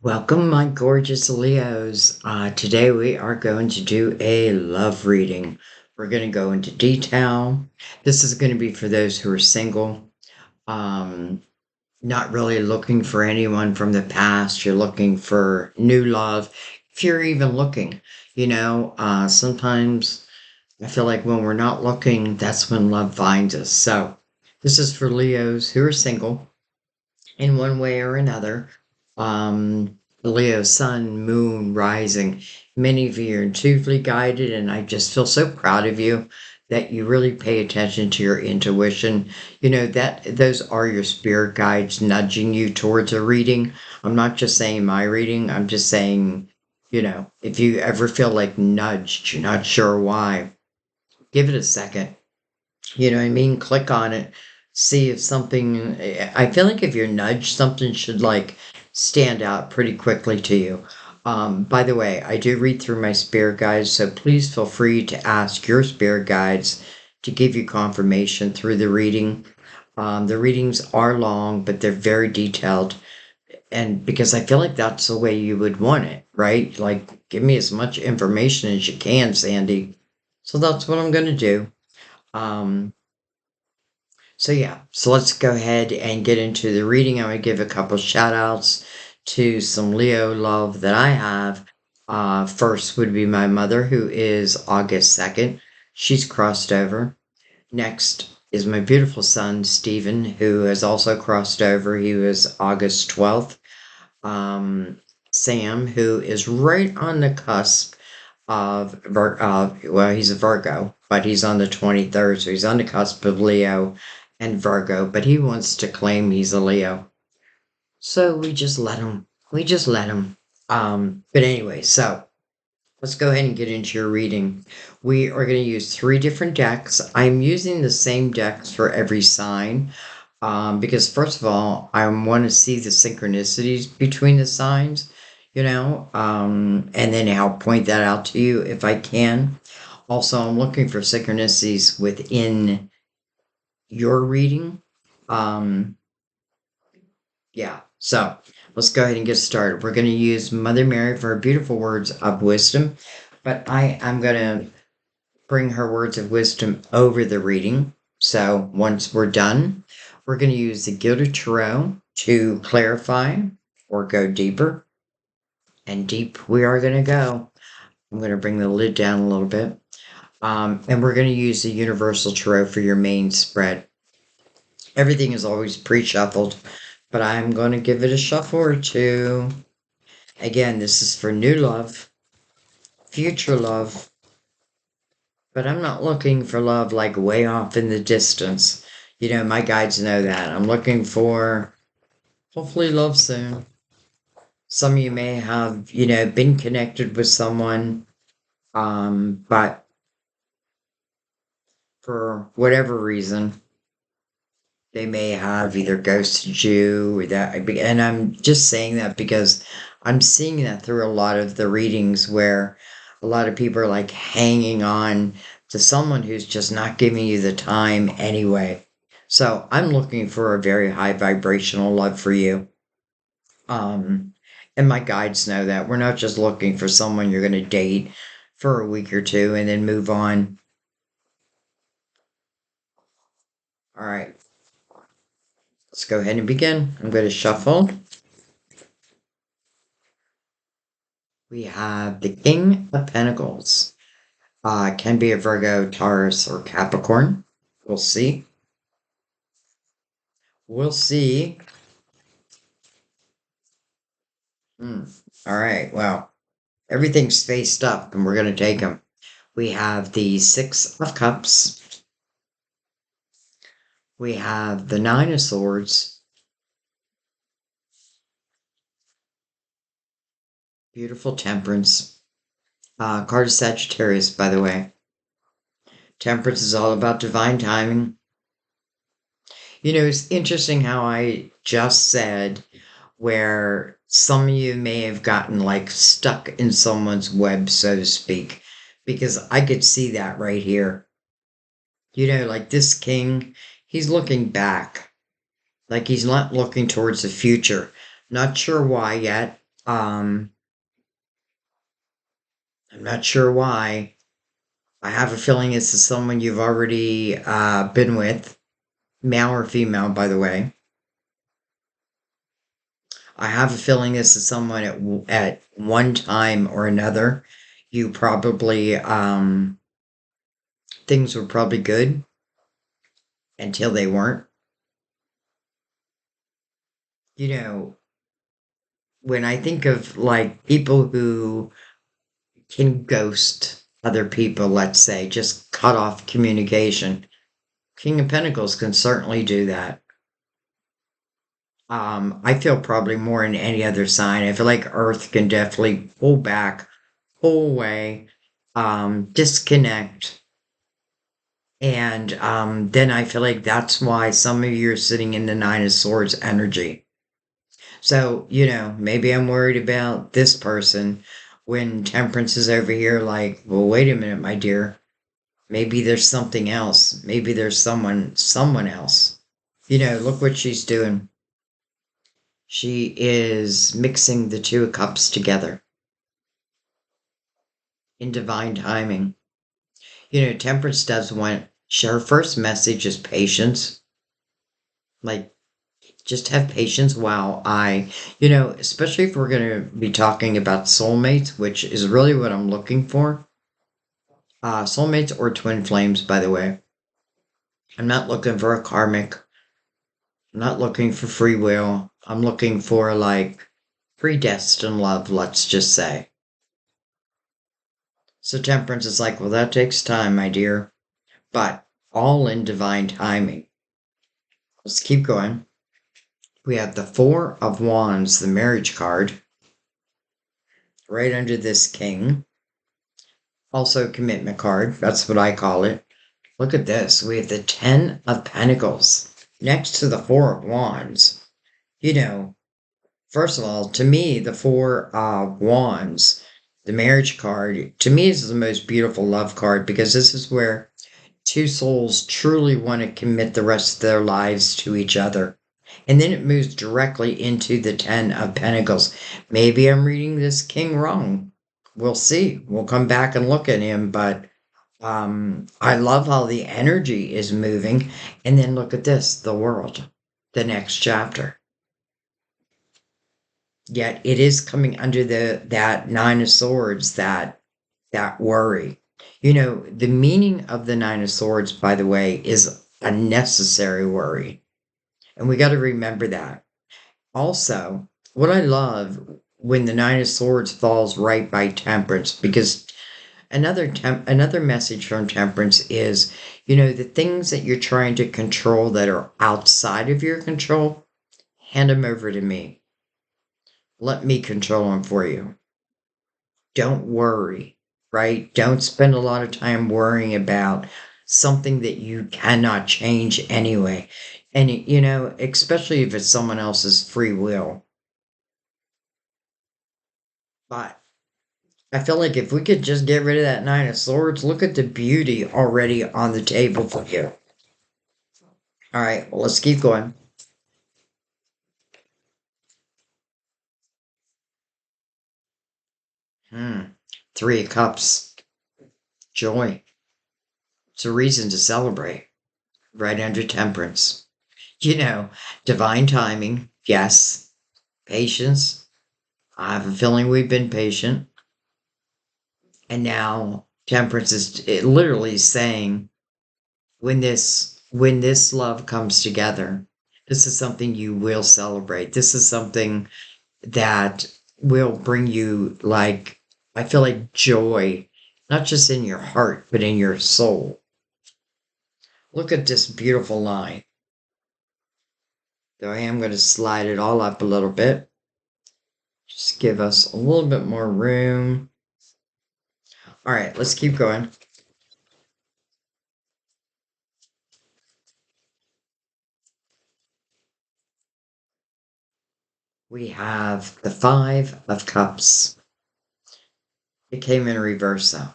Welcome, my gorgeous Leos. Today we are going to do a love reading. We're going to go into detail. This is going to be for those who are single, um, not really looking for anyone from the past. You're looking for new love. If you're even looking, sometimes I feel like when we're not looking, that's when love finds us. So this is for Leos who are single in one way or another. Leo, sun, moon, rising. Many of you are intuitively guided, and I just feel so proud of you that you really pay attention to your intuition. You know that those are your spirit guides nudging you towards a reading. I'm not just saying my reading, I'm just saying, if you ever feel like nudged, you're not sure why, give it a second. You know what I mean? Click on it. See if something, I feel like if you're nudged, something should like stand out pretty quickly to you. By the way, I do read through my spirit guides, so please feel free to ask your spirit guides to give you confirmation through the reading. The readings are long, but they're very detailed. And because I feel like that's the way you would want it, right? Like, give me as much information as you can, Sandy. So that's what I'm going to do. Um, so let's go ahead and get into the reading. I'm going to give a couple shout outs to some Leo love that I have. First would be my mother, who is August 2nd. She's crossed over. Next is my beautiful son, Stephen, who has also crossed over. He was August 12th. Sam, who is right on the cusp well, he's a Virgo, but he's on the 23rd, so he's on the cusp of Leo and Virgo, but he wants to claim he's a Leo. So we just let him. We just let him. But anyway, so let's go ahead and get into your reading. We are going to use three different decks. I'm using the same decks for every sign. Because first of all, I want to see the synchronicities between the signs, and then I'll point that out to you if I can. Also, I'm looking for synchronicities within your reading. Um, yeah, so let's go ahead and get started. We're going to use Mother Mary for her beautiful words of wisdom, but I am going to bring her words of wisdom over the reading. So once we're done, we're going to use the Gilded Tarot to clarify or go deeper. And deep we are going to go. I'm going to bring the lid down a little bit. And we're going to use the Universal Tarot for your main spread. Everything is always pre-shuffled, but I'm going to give it a shuffle or two. Again, this is for new love, future love, but I'm not looking for love like way off in the distance. My guides know that. I'm looking for hopefully love soon. Some of you may have, been connected with someone, but for whatever reason, they may have either ghosted you or that. And I'm just saying that because I'm seeing that through a lot of the readings where a lot of people are like hanging on to someone who's just not giving you the time anyway. So I'm looking for a very high vibrational love for you. And my guides know that. We're not just looking for someone you're going to date for a week or two and then move on. All right, let's go ahead and begin. I'm going to shuffle. We have the King of Pentacles. Can be a Virgo, Taurus, or Capricorn. We'll see. We'll see. All right, well, everything's faced up, and we're going to take them. We have the Six of Cups. We have the Nine of Swords. Beautiful Temperance. Card of Sagittarius, by the way. Temperance is all about divine timing. It's interesting how I just said where some of you may have gotten like stuck in someone's web, so to speak, because I could see that right here. Like this king, he's looking back, like he's not looking towards the future. Not sure why yet. Um, I'm not sure why. I have a feeling this is someone you've already been with, male or female, by the way. I have a feeling this is someone at one time or another. You probably things were probably good until they weren't. You know, when I think of like people who can ghost other people, let's say, just cut off communication, King of Pentacles can certainly do that. I feel probably more in any other sign. I feel like Earth can definitely pull back, pull away, disconnect. And then I feel like that's why some of you are sitting in the Nine of Swords energy. So, maybe I'm worried about this person when Temperance is over here, like, well, wait a minute, my dear. Maybe there's something else. Maybe there's someone else. Look what she's doing. She is mixing the two cups together in divine timing. Temperance does want, her first message is patience. Like, just have patience while especially if we're going to be talking about soulmates, which is really what I'm looking for. Soulmates or twin flames, by the way. I'm not looking for a karmic. I'm not looking for free will. I'm looking for like predestined love, let's just say. So Temperance is like, well, that takes time, my dear, but all in divine timing. Let's keep going. We have the Four of Wands, the marriage card, right under this king. Also, commitment card. That's what I call it. Look at this. We have the Ten of Pentacles next to the Four of Wands. You know, First of all, to me, the Four of Wands, the marriage card, to me is the most beautiful love card because this is where two souls truly want to commit the rest of their lives to each other. And then it moves directly into the Ten of Pentacles. Maybe I'm reading this king wrong. We'll see. We'll come back and look at him, but I love how the energy is moving. And then look at this, the world, the next chapter. Yet it is coming under that Nine of Swords, that worry. The meaning of the Nine of Swords, by the way, is a necessary worry. And we got to remember that. Also, what I love when the Nine of Swords falls right by Temperance, because another message from Temperance is, the things that you're trying to control that are outside of your control, hand them over to me. Let me control them for you. Don't worry, right? Don't spend a lot of time worrying about something that you cannot change anyway. And, especially if it's someone else's free will. But I feel like if we could just get rid of that Nine of Swords, look at the beauty already on the table for you. All right, well, let's keep going. Three of Cups. Joy. It's a reason to celebrate. Right under Temperance. Divine timing. Yes. Patience. I have a feeling we've been patient. And now Temperance is literally saying, when this love comes together, this is something you will celebrate. This is something that will bring you, like, I feel like joy, not just in your heart, but in your soul. Look at this beautiful line. Though I am going to slide it all up a little bit. Just give us a little bit more room. All right, let's keep going. We have the Five of Cups. It came in reverse though.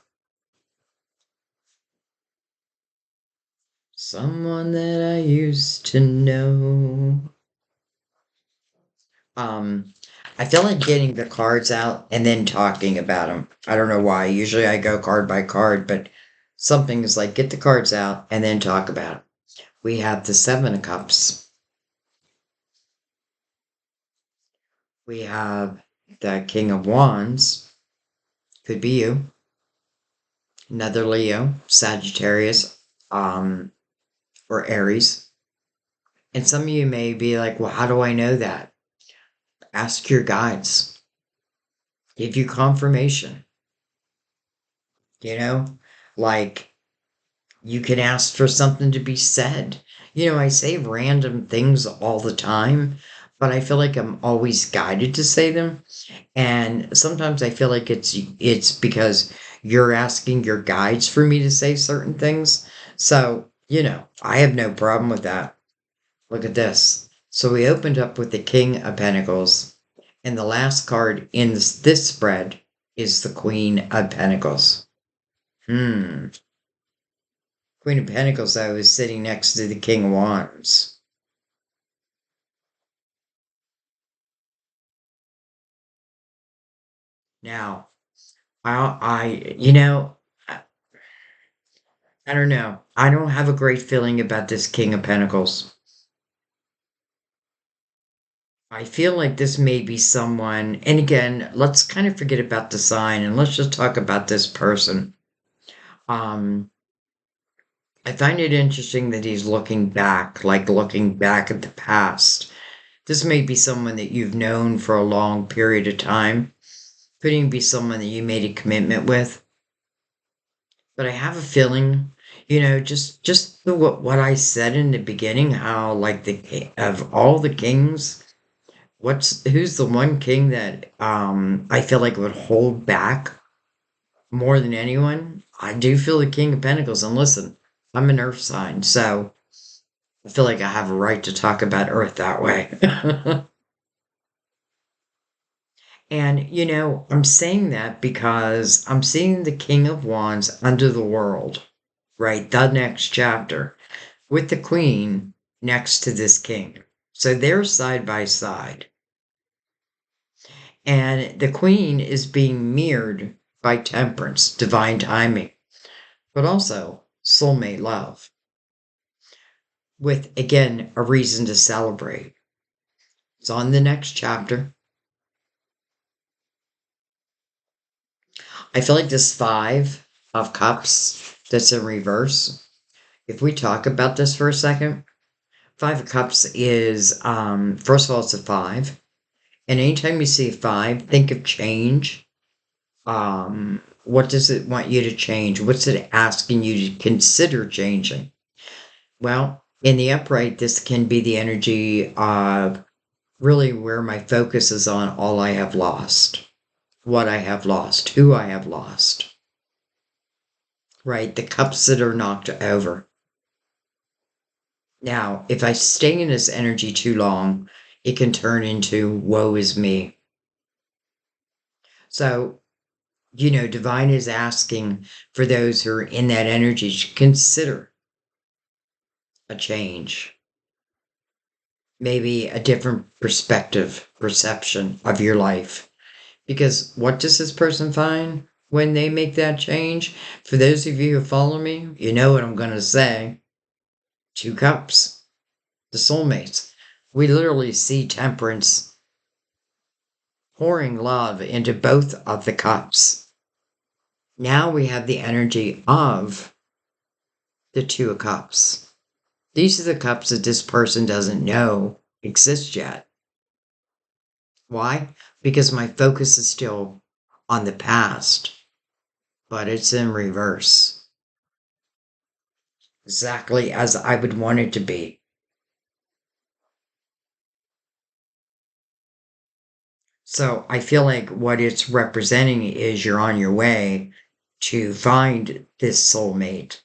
Someone that I used to know. Um, I feel like getting the cards out and then talking about them. I don't know why. Usually I go card by card, but something is like get the cards out and then talk about it. We have the Seven of Cups. We have the King of Wands. Could be you. Another Leo, Sagittarius, or Aries. And some of you may be like, well, how do I know that? Ask your guides. Give you confirmation. You know, like you can ask for something to be said. I say random things all the time, but I feel like I'm always guided to say them. And sometimes I feel like it's because you're asking your guides for me to say certain things. So, I have no problem with that. Look at this. So we opened up with the King of Pentacles, and the last card in this spread is the Queen of Pentacles. Hmm. Queen of Pentacles, though, is sitting next to the King of Wands. Now, I I don't know. I don't have a great feeling about this King of Pentacles. I feel like this may be someone, and again, let's kind of forget about the sign and let's just talk about this person. Um, I find it interesting that he's looking back, like looking back at the past. This may be someone that you've known for a long period of time. Could even be someone that you made a commitment with. But I have a feeling, just what I said in the beginning, how like of all the kings, who's the one king that I feel like would hold back more than anyone? I do feel the King of Pentacles, and listen, I'm an Earth sign, so I feel like I have a right to talk about Earth that way. And I'm saying that because I'm seeing the King of Wands under the world, right? The next chapter with the Queen next to this King. So they're side by side. And the Queen is being mirrored by Temperance, divine timing, but also soulmate love, with again a reason to celebrate. It's on the next chapter. I feel like this Five of Cups that's in reverse. If we talk about this for a second, Five of Cups is, first of all, it's a five. And anytime you see a five, think of change. What does it want you to change? What's it asking you to consider changing? Well, in the upright, this can be the energy of really where my focus is on all I have lost, what I have lost, who I have lost, right? The cups that are knocked over. Now, if I stay in this energy too long, it can turn into woe is me. So, divine is asking for those who are in that energy to consider a change, maybe a different perspective, perception of your life. Because what does this person find when they make that change? For those of you who follow me, you know what I'm going to say. Two cups, the soulmates. We literally see Temperance pouring love into both of the cups. Now we have the energy of the Two of Cups. These are the cups that this person doesn't know exist yet. Why? Because my focus is still on the past, but it's in reverse. Exactly as I would want it to be. So I feel like what it's representing is you're on your way to find this soulmate.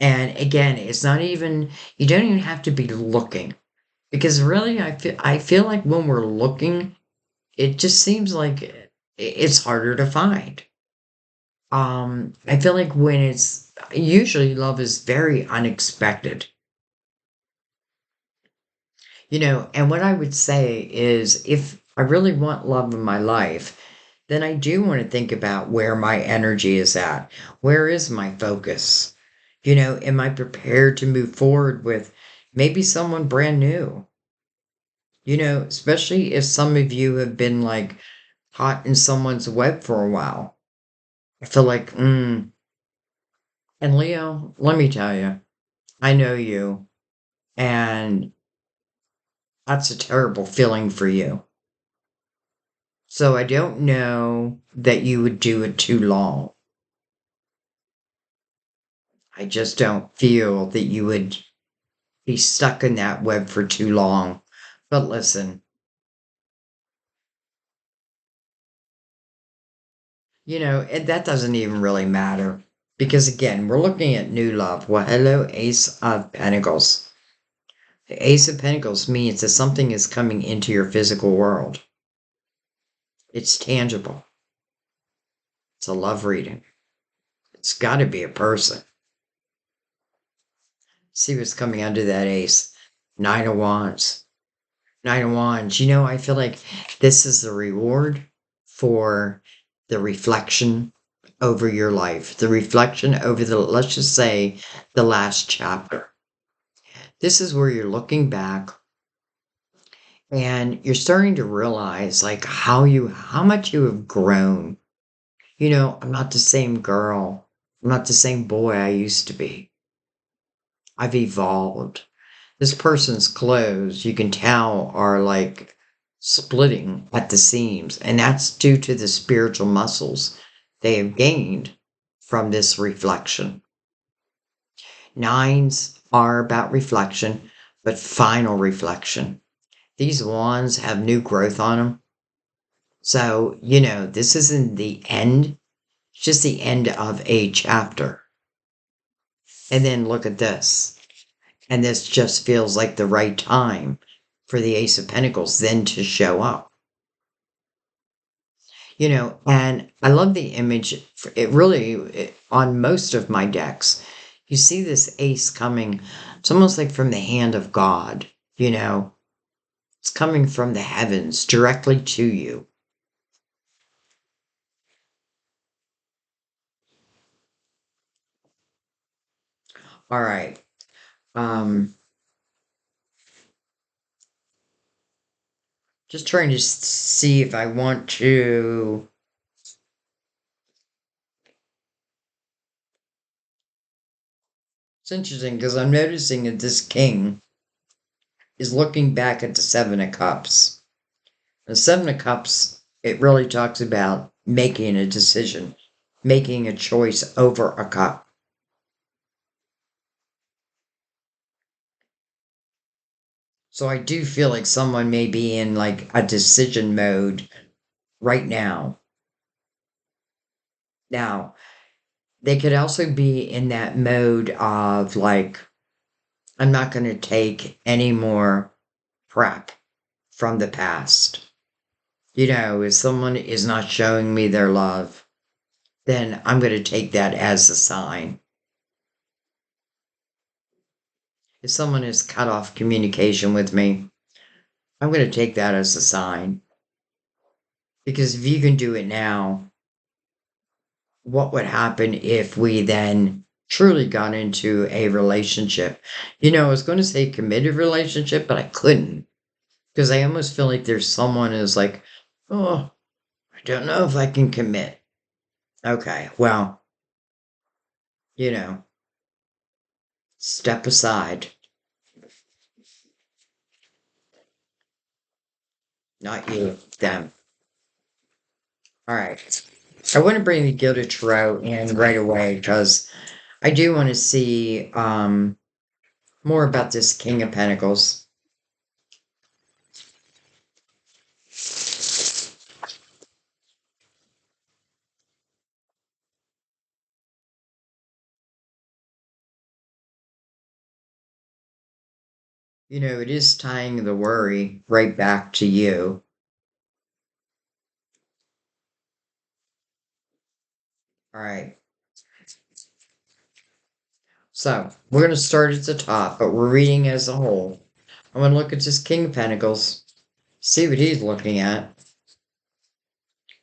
And again, it's not even, you don't even have to be looking. Because really, I feel like when we're looking, it just seems like it's harder to find. I feel like when it's usually love is very unexpected. And what I would say is I really want love in my life, then I do want to think about where my energy is at. Where is my focus? Am I prepared to move forward with maybe someone brand new? Especially if some of you have been like caught in someone's web for a while. I feel like, and Leo, let me tell you, I know you, and that's a terrible feeling for you. So I don't know that you would do it too long. I just don't feel that you would be stuck in that web for too long. But listen, and that doesn't even really matter. Because again, we're looking at new love. Well, hello, Ace of Pentacles. The Ace of Pentacles means that something is coming into your physical world. It's tangible. It's a love reading. It's got to be a person. See what's coming under that ace. Nine of Wands. Nine of Wands. I feel like this is the reward for the reflection over your life, the reflection over let's just say, the last chapter. This is where you're looking back and you're starting to realize like how much you have grown. I'm not the same girl. I'm not the same boy I used to be. I've evolved. This person's clothes, you can tell, are like splitting at the seams, and that's due to the spiritual muscles they have gained from this reflection. Nines are about reflection, but final reflection. These wands have new growth on them. So, this isn't the end, it's just the end of a chapter. And then look at this. And this just feels like the right time for the Ace of Pentacles then to show up. And I love the image. On most of my decks, you see this ace coming. It's almost like from the hand of God, It's coming from the heavens directly to you. All right. Um, just trying to see if I want to. It's interesting because I'm noticing that this king is looking back at the Seven of Cups. The Seven of Cups, it really talks about making a decision, making a choice over a cup. So I do feel like someone may be in like a decision mode right now. Now, they could also be in that mode of like, I'm not going to take any more crap from the past. If someone is not showing me their love, then I'm going to take that as a sign. If someone has cut off communication with me, I'm going to take that as a sign. Because if you can do it now, what would happen if we then truly got into a relationship? I was going to say committed relationship, but I couldn't. Because I almost feel like there's someone who's like, oh, I don't know if I can commit. Okay, well, you know, step aside. Not you, them. All right. I want to bring the Gilded Tarot in right away because I do want to see more about this King of Pentacles. It is tying the worry right back to you. All right. So we're going to start at the top, but we're reading as a whole. I'm going to look at this King of Pentacles. See what he's looking at.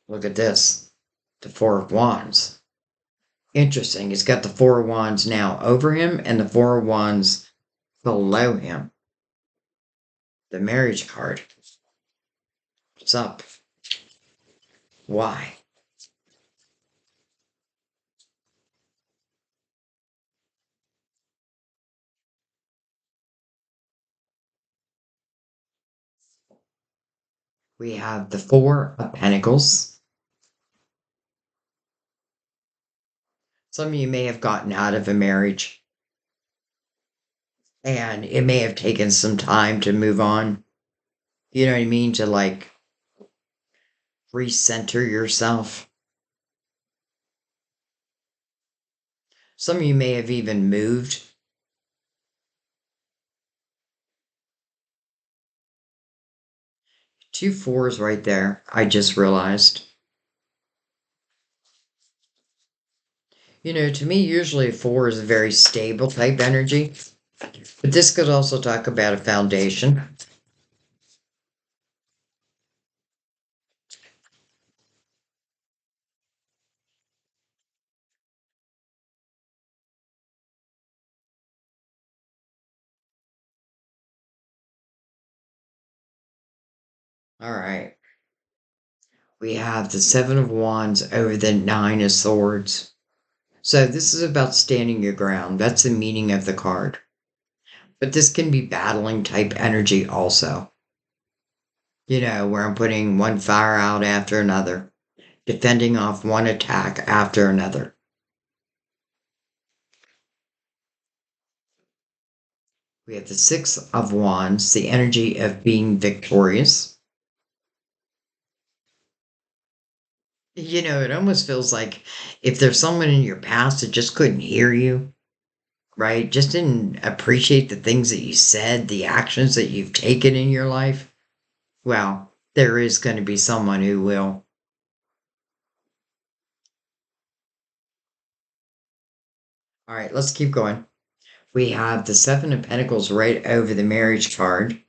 Look at this. The Four of Wands. Interesting. He's got the Four of Wands now over him and the Four of Wands below him. The marriage card. What's up? Why? We have the Four of Pentacles. Some of you may have gotten out of a marriage and it may have taken some time to move on. You know what I mean? To like recenter yourself. Some of you may have even moved. Two fours right there, I just realized. To me, usually a four is a very stable type energy, but this could also talk about a foundation. All right. We have the Seven of Wands over the Nine of Swords. So this is about standing your ground. That's the meaning of the card. But this can be battling type energy also. Where I'm putting one fire out after another, defending off one attack after another. We have the Six of Wands, the energy of being victorious. It almost feels like if there's someone in your past that just couldn't hear you, right? Just didn't appreciate the things that you said, the actions that you've taken in your life. Well, there is going to be someone who will. All right, let's keep going. We have the Seven of Pentacles right over the marriage card.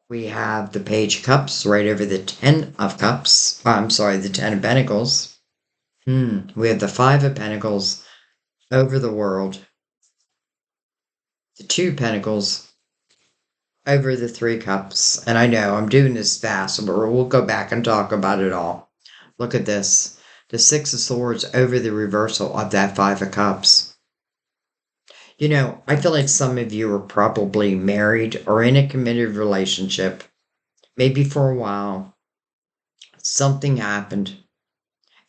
We have the Page of Cups right over the Ten of Cups. I'm sorry, the Ten of Pentacles. We have the Five of Pentacles over the World. The Two of Pentacles over the Three Cups. And I know I'm doing this fast, but we'll go back and talk about it all. Look at this. The Six of Swords over the reversal of that Five of Cups. I feel like some of you are probably married or in a committed relationship, maybe for a while. Something happened.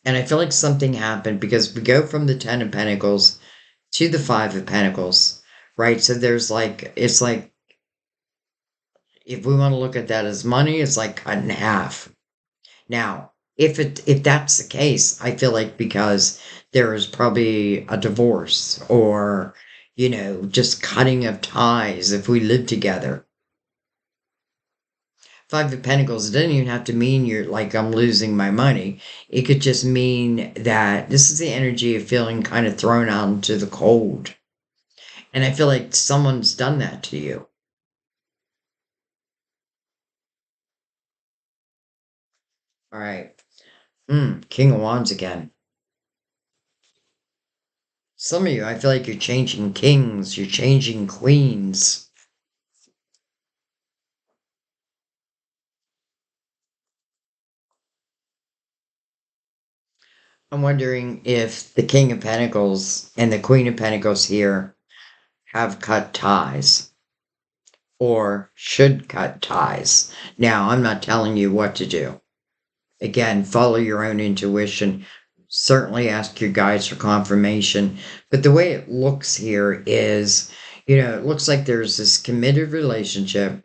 And I feel like something happened because we go from the Ten of Pentacles to the Five of Pentacles, right? So it's like, if we want to look at that as money, it's like cut in half. Now, if that's the case, I feel like because there is probably a divorce or, just cutting of ties if we live together. Five of Pentacles, it doesn't even have to mean you're like, I'm losing my money. It could just mean that this is the energy of feeling kind of thrown out into the cold. And I feel like someone's done that to you. All right. King of Wands again. Some of you, I feel like you're changing kings, you're changing queens. I'm wondering if the King of Pentacles and the Queen of Pentacles here have cut ties or should cut ties. Now, I'm not telling you what to do. Again, follow your own intuition. Certainly ask your guides for confirmation. But the way it looks here is, it looks like there's this committed relationship.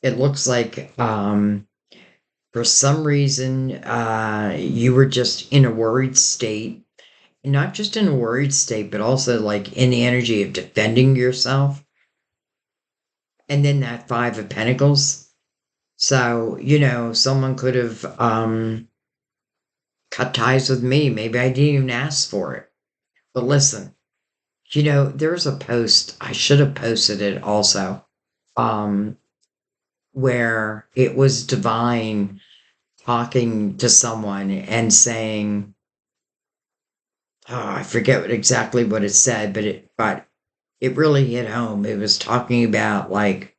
It looks like for some reason you were just in a worried state. Not just in a worried state, but also like in the energy of defending yourself. And then that Five of Pentacles. So, someone could have cut ties with me. Maybe I didn't even ask for it. But listen, there's a post. I should have posted it also. Um, where it was divine talking to someone and saying, oh, I forget exactly what it said, but it really hit home. It was talking about like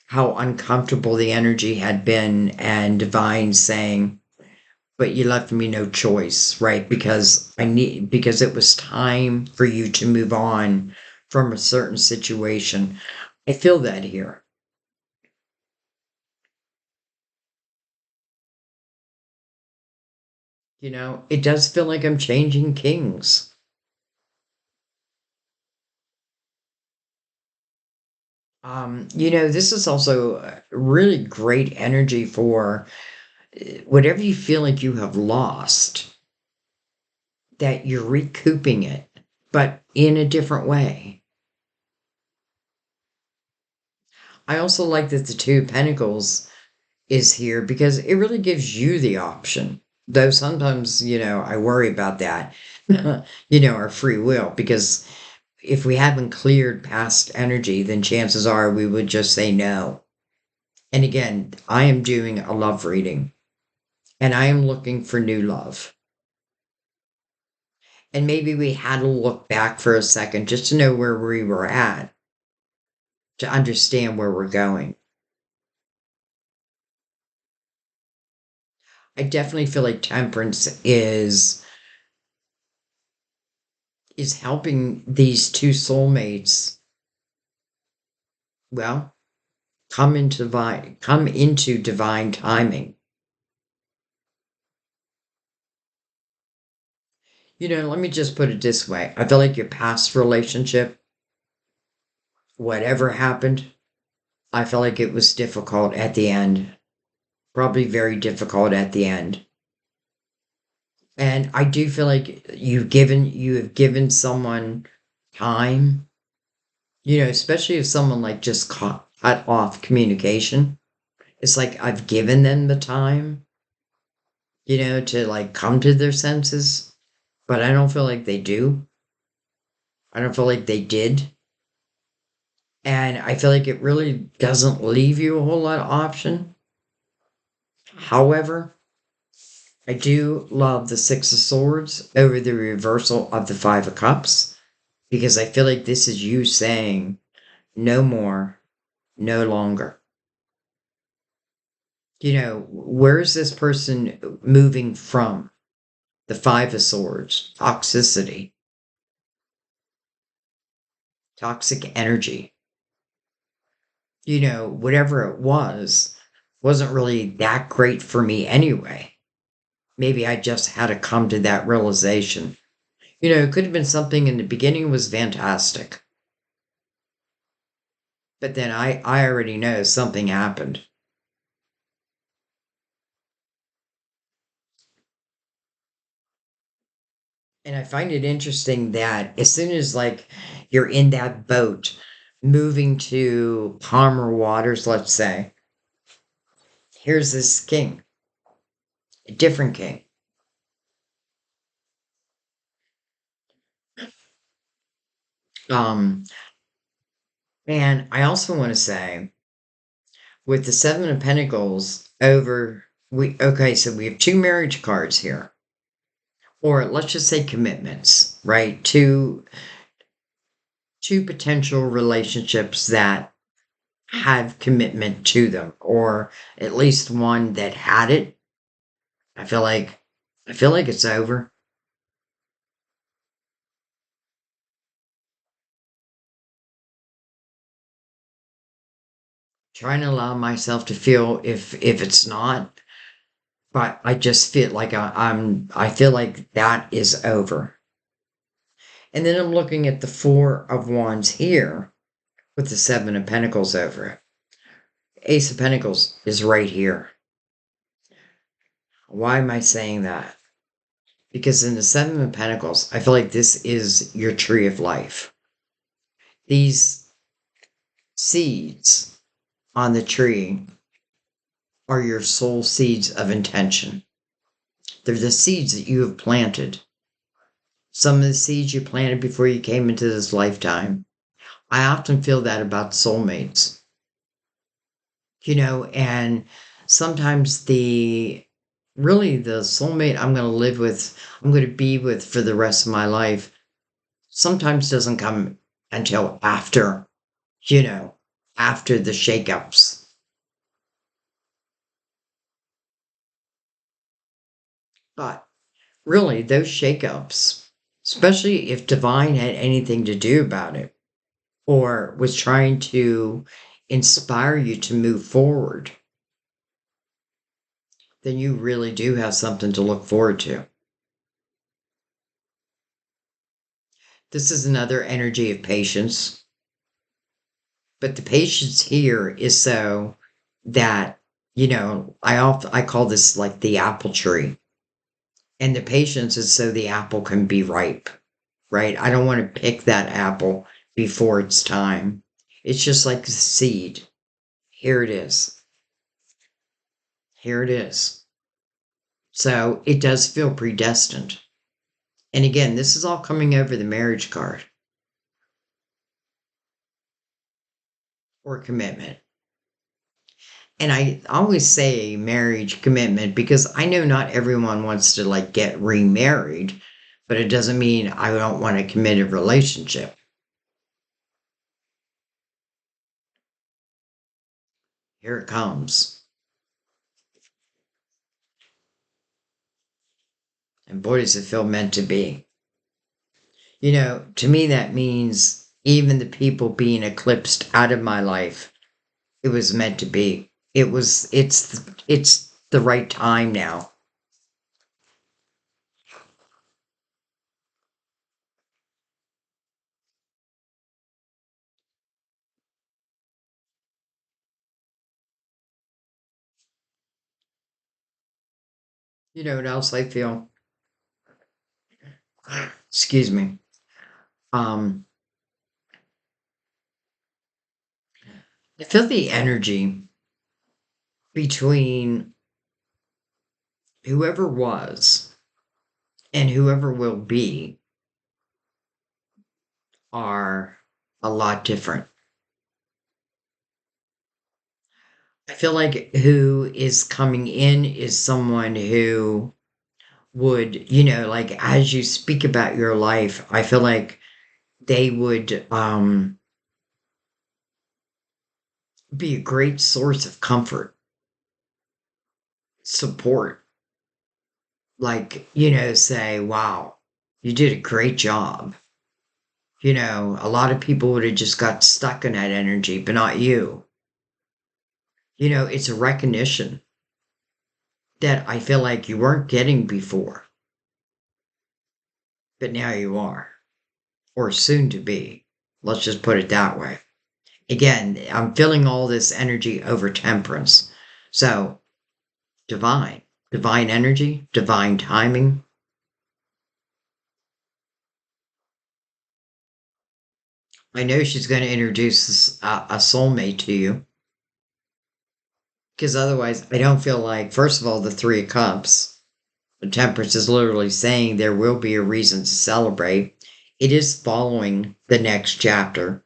how uncomfortable the energy had been, and divine saying, but you left me no choice, right? Because it was time for you to move on from a certain situation. I feel that here. It does feel like I'm changing kings. This is also really great energy for whatever you feel like you have lost, that you're recouping it, but in a different way. I also like that the Two of Pentacles is here because it really gives you the option. Though sometimes, I worry about that, our free will, because if we haven't cleared past energy, then chances are we would just say no. And again, I am doing a love reading and I am looking for new love. And maybe we had to look back for a second just to know where we were at, to understand where we're going. I definitely feel like temperance is helping these two soulmates, well, come into divine timing. Let me just put it this way. I feel like your past relationship, whatever happened, I felt like it was difficult at the end. Probably very difficult at the end. And I do feel like you have given someone time, especially if someone like just cut off communication. It's like I've given them the time, to like come to their senses, but I don't feel like they do. I don't feel like they did. And I feel like it really doesn't leave you a whole lot of option. However, I do love the Six of Swords over the reversal of the Five of Cups, because I feel like this is you saying no more, no longer. Where is this person moving from? The Five of Swords, toxicity, toxic energy. Whatever it wasn't really that great for me anyway. Maybe I just had to come to that realization. It could have been something in the beginning was fantastic. But then I already know something happened. And I find it interesting that as soon as like you're in that boat moving to calmer waters, let's say, here's this king, a different king. Um, and I also want to say with the Seven of Pentacles over okay, so we have two marriage cards here. Or let's just say commitments, right? Two potential relationships that have commitment to them, or at least one that had it. I feel like it's over. Trying to allow myself to feel if it's not, but I just feel like I feel like that is over. And then I'm looking at the Four of Wands here with the Seven of Pentacles over it. Ace of Pentacles is right here. Why am I saying that? Because in the Seven of Pentacles, I feel like this is your tree of life. These seeds on the tree are your soul seeds of intention. They're the seeds that you have planted. Some of the seeds you planted before you came into this lifetime. I often feel that about soulmates. and sometimes the soulmate I'm going to live with, I'm going to be with for the rest of my life, sometimes doesn't come until you know, after the shakeups. But really, those shakeups, especially if divine had anything to do about it or was trying to inspire you to move forward, then you really do have something to look forward to. This is another energy of patience, but the patience here is so that, I call this like the apple tree. And the patience is so the apple can be ripe, right? I don't want to pick that apple before it's time. It's just like the seed. Here it is. Here it is. So it does feel predestined. And again, this is all coming over the marriage card or commitment. And I always say marriage commitment because I know not everyone wants to like get remarried, but it doesn't mean I don't want a committed relationship. Here it comes. And boy, does it feel meant to be. To me, that means even the people being eclipsed out of my life, it was meant to be. It's the right time now. You know what else I feel? Excuse me. Um, I feel the energy between whoever was and whoever will be are a lot different. I feel like who is coming in is someone who would, like as you speak about your life, I feel like they would be a great source of comfort, support, like, say, wow, you did a great job. A lot of people would have just got stuck in that energy, but not you. It's a recognition that I feel like you weren't getting before, but now you are, or soon to be. Let's just put it that way. Again, I'm feeling all this energy over temperance. So, divine, divine energy, divine timing. I know she's going to introduce a soulmate to you because otherwise, I don't feel like, first of all, the Three of Cups, the temperance is literally saying there will be a reason to celebrate. It is following the next chapter.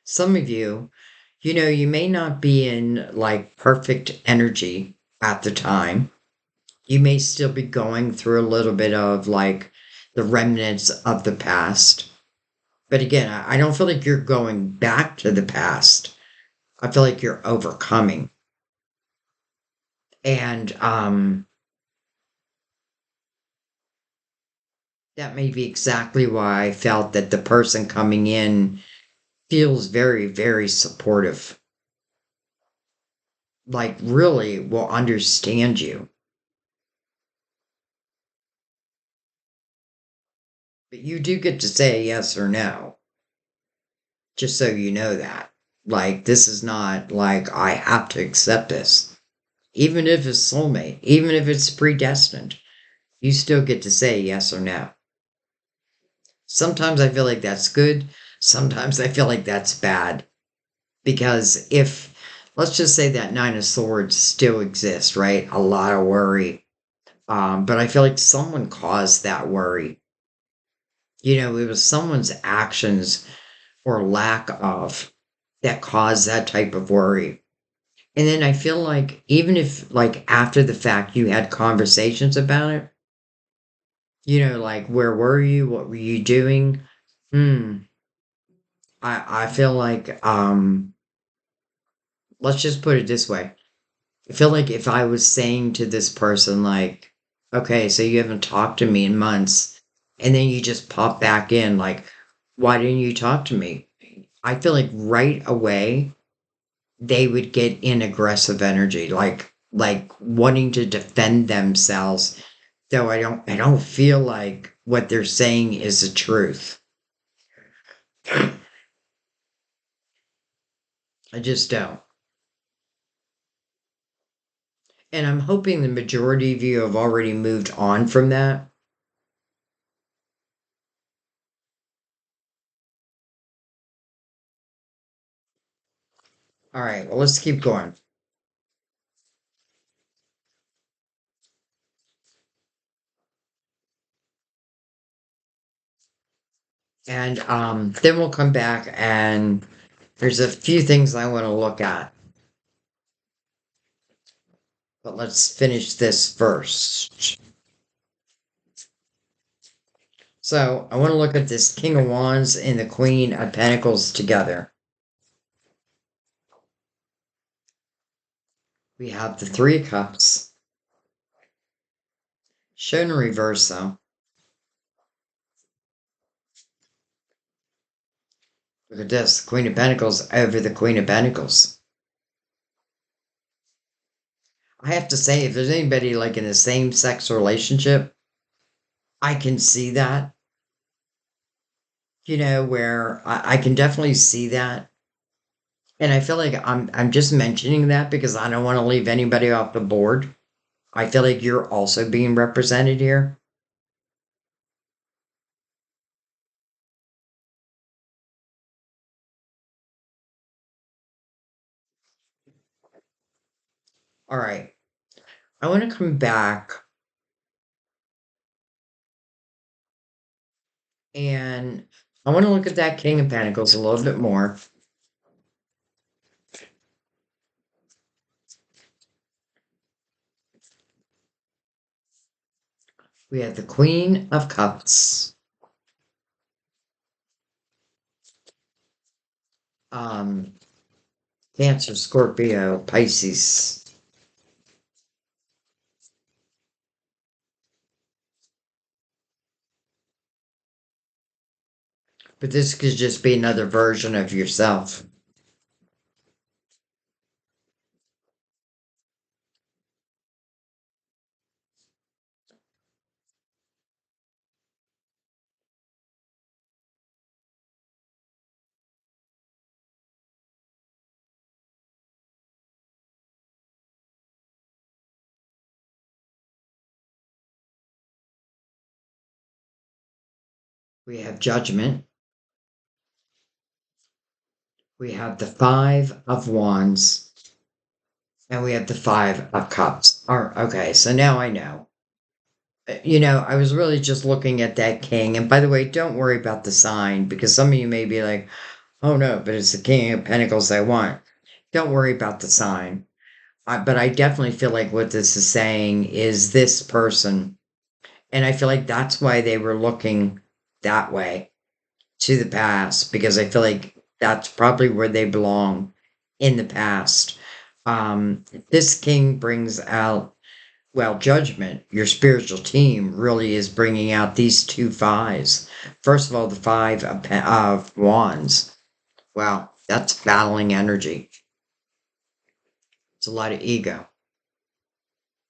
Some of you, you may not be in like perfect energy at the time. You may still be going through a little bit of like the remnants of the past. But again, I don't feel like you're going back to the past. I feel like you're overcoming. And that may be exactly why I felt that the person coming in feels very, very supportive. Like, really will understand you. But you do get to say yes or no, just so you know that. Like, this is not like I have to accept this. Even if it's soulmate, even if it's predestined, you still get to say yes or no. Sometimes I feel like that's good. Sometimes I feel like that's bad. Because if, let's just say that Nine of Swords still exists, right? A lot of worry. But I feel like someone caused that worry. It was someone's actions or lack of. that cause that type of worry. And then I feel like even if like after the fact you had conversations about it, like where were you? What were you doing? Hmm. I feel like let's just put it this way. I feel like if I was saying to this person like, okay, so you haven't talked to me in months, and then you just pop back in like, why didn't you talk to me? I feel like right away they would get in aggressive energy, like wanting to defend themselves. Though I don't feel like what they're saying is the truth. I just don't. And I'm hoping the majority of you have already moved on from that. All right, well, let's keep going. And then we'll come back and there's a few things I want to look at. But let's finish this first. So I want to look at this King of Wands and the Queen of Pentacles together. We have the Three of Cups. Shown in reverse, though. Look at this, Queen of Pentacles over the Queen of Pentacles. I have to say, if there's anybody like in a same sex relationship, I can see that, where I can definitely see that. And I feel like I'm just mentioning that because I don't want to leave anybody off the board. I feel like you're also being represented here. All right. I want to come back and I want to look at that King of Pentacles a little bit more. We have the Queen of Cups. Um, Cancer, Scorpio, Pisces. But this could just be another version of yourself. We have Judgment. We have the Five of Wands. And we have the Five of Cups. Okay, so now I know. I was really just looking at that king. And by the way, don't worry about the sign because some of you may be like, oh no, but it's the King of Pentacles I want. Don't worry about the sign. But I definitely feel like what this is saying is this person. And I feel like that's why they were looking that way to the past because I feel like that's probably where they belong in the past. This king brings out, well, judgment. Your spiritual team really is bringing out these two fives. First of all, the five of wands. Wow, that's battling energy. It's a lot of ego.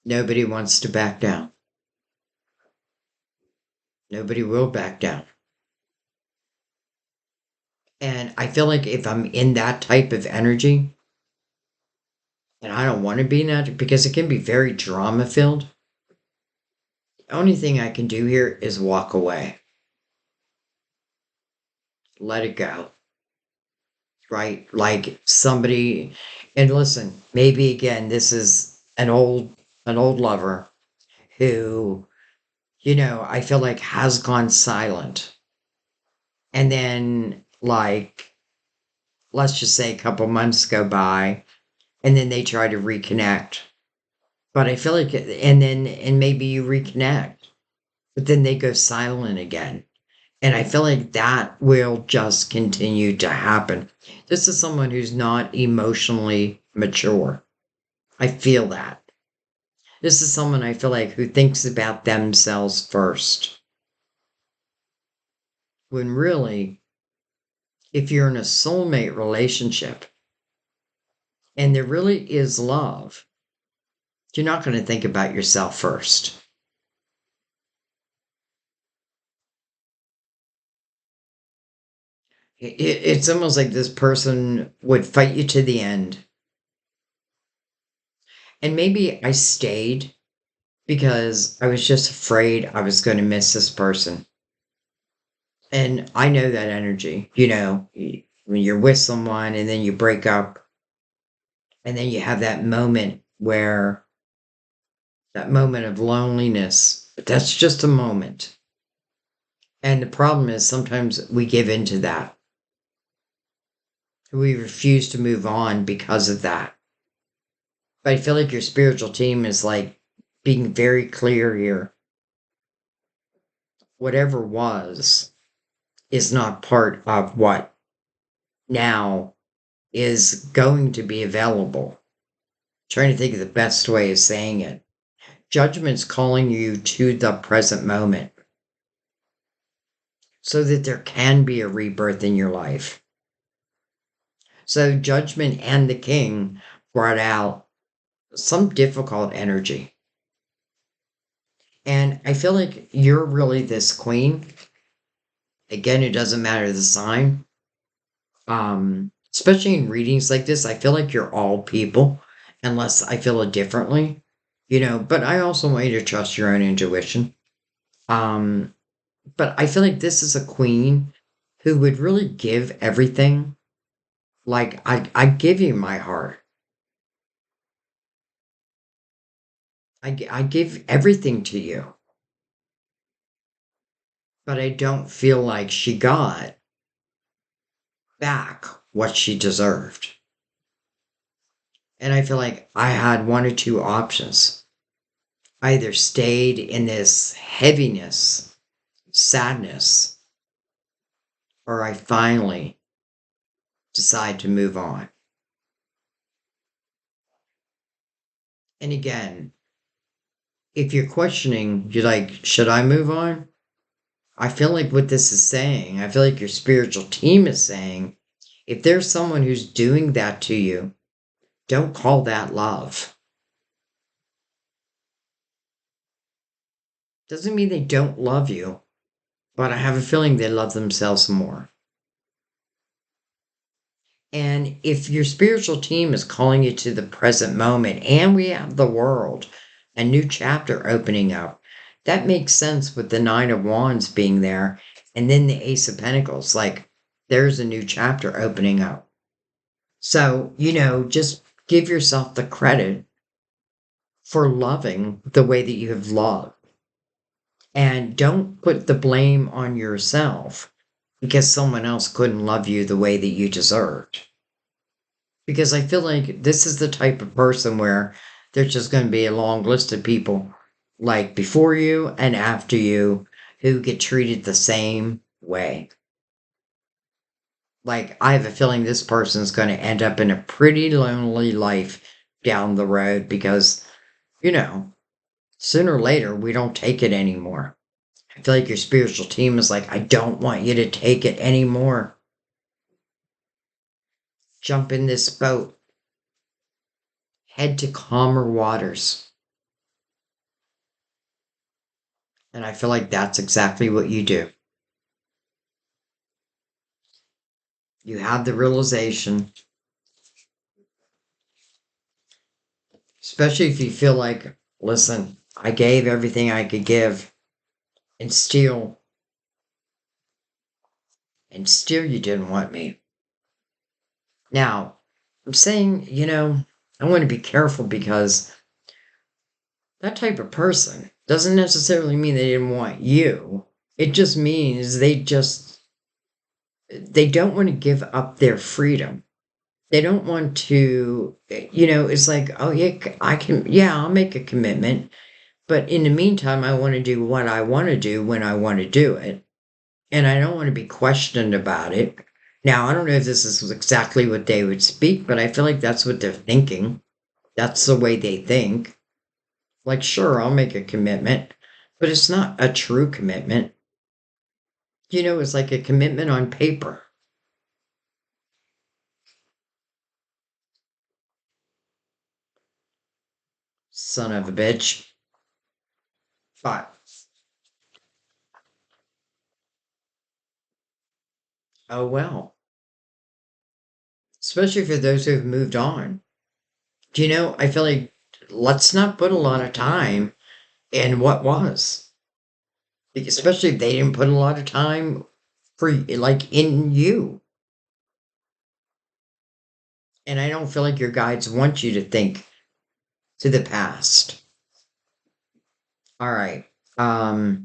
Nobody wants to back down. Nobody will back down. And I feel like if I'm in that type of energy, and I don't want to be in that because it can be very drama filled, the only thing I can do here is walk away. Let it go. Right? Like somebody, and listen, maybe again, this is an old lover who, I feel like has gone silent. And then like let's just say a couple months go by and then they try to reconnect. But I feel like, and maybe you reconnect, but then they go silent again. And I feel like that will just continue to happen. This is someone who's not emotionally mature. I feel that. This is someone I feel like who thinks about themselves first. When really, if you're in a soulmate relationship and there really is love, you're not going to think about yourself first. It's almost like this person would fight you to the end. And maybe I stayed because I was just afraid I was going to miss this person. And I know that energy, when you're with someone and then you break up and then you have that moment of loneliness, but that's just a moment. And the problem is sometimes we give into that. We refuse to move on because of that. But I feel like your spiritual team is like being very clear here. Whatever was is not part of what now is going to be available. Trying to think of the best way of saying it. Judgment's calling you to the present moment so that there can be a rebirth in your life. So judgment and the king brought out some difficult energy. And I feel like you're really this queen. Again, it doesn't matter the sign. Especially in readings like this, I feel like you're all people, unless I feel it differently, but I also want you to trust your own intuition. Um, but I feel like this is a queen who would really give everything. Like, I give you my heart. I give everything to you, but I don't feel like she got back what she deserved. And I feel like I had one or two options. I either stayed in this heaviness, sadness, or I finally decide to move on. And again, if you're questioning, you're like, should I move on? I feel like what this is saying, I feel like your spiritual team is saying, if there's someone who's doing that to you, don't call that love. Doesn't mean they don't love you, but I have a feeling they love themselves more. And if your spiritual team is calling you to the present moment and we have the world, a new chapter opening up, that makes sense with the Nine of Wands being there and then the Ace of Pentacles. Like there's a new chapter opening up. So, just give yourself the credit for loving the way that you have loved. And don't put the blame on yourself because someone else couldn't love you the way that you deserved. Because I feel like this is the type of person where there's just going to be a long list of people like before you and after you who get treated the same way. Like, I have a feeling this person's going to end up in a pretty lonely life down the road because, sooner or later, we don't take it anymore. I feel like your spiritual team is like, I don't want you to take it anymore. Jump in this boat. Head to calmer waters. And I feel like that's exactly what you do. You have the realization, especially if you feel like, listen, I gave everything I could give, and still you didn't want me. Now, I'm saying, I want to be careful because that type of person doesn't necessarily mean they didn't want you. It just means they don't want to give up their freedom. They don't want to, it's like, oh, yeah, I can, yeah, I'll make a commitment. But in the meantime, I want to do what I want to do when I want to do it. And I don't want to be questioned about it. Now, I don't know if this is exactly what they would speak, but I feel like that's what they're thinking. That's the way they think. Like, sure, I'll make a commitment, but it's not a true commitment. It's like a commitment on paper. Son of a bitch. But, oh well. Especially for those who've moved on. I feel like let's not put a lot of time in what was. Especially if they didn't put a lot of time for, like, in you. And I don't feel like your guides want you to think to the past. All right. I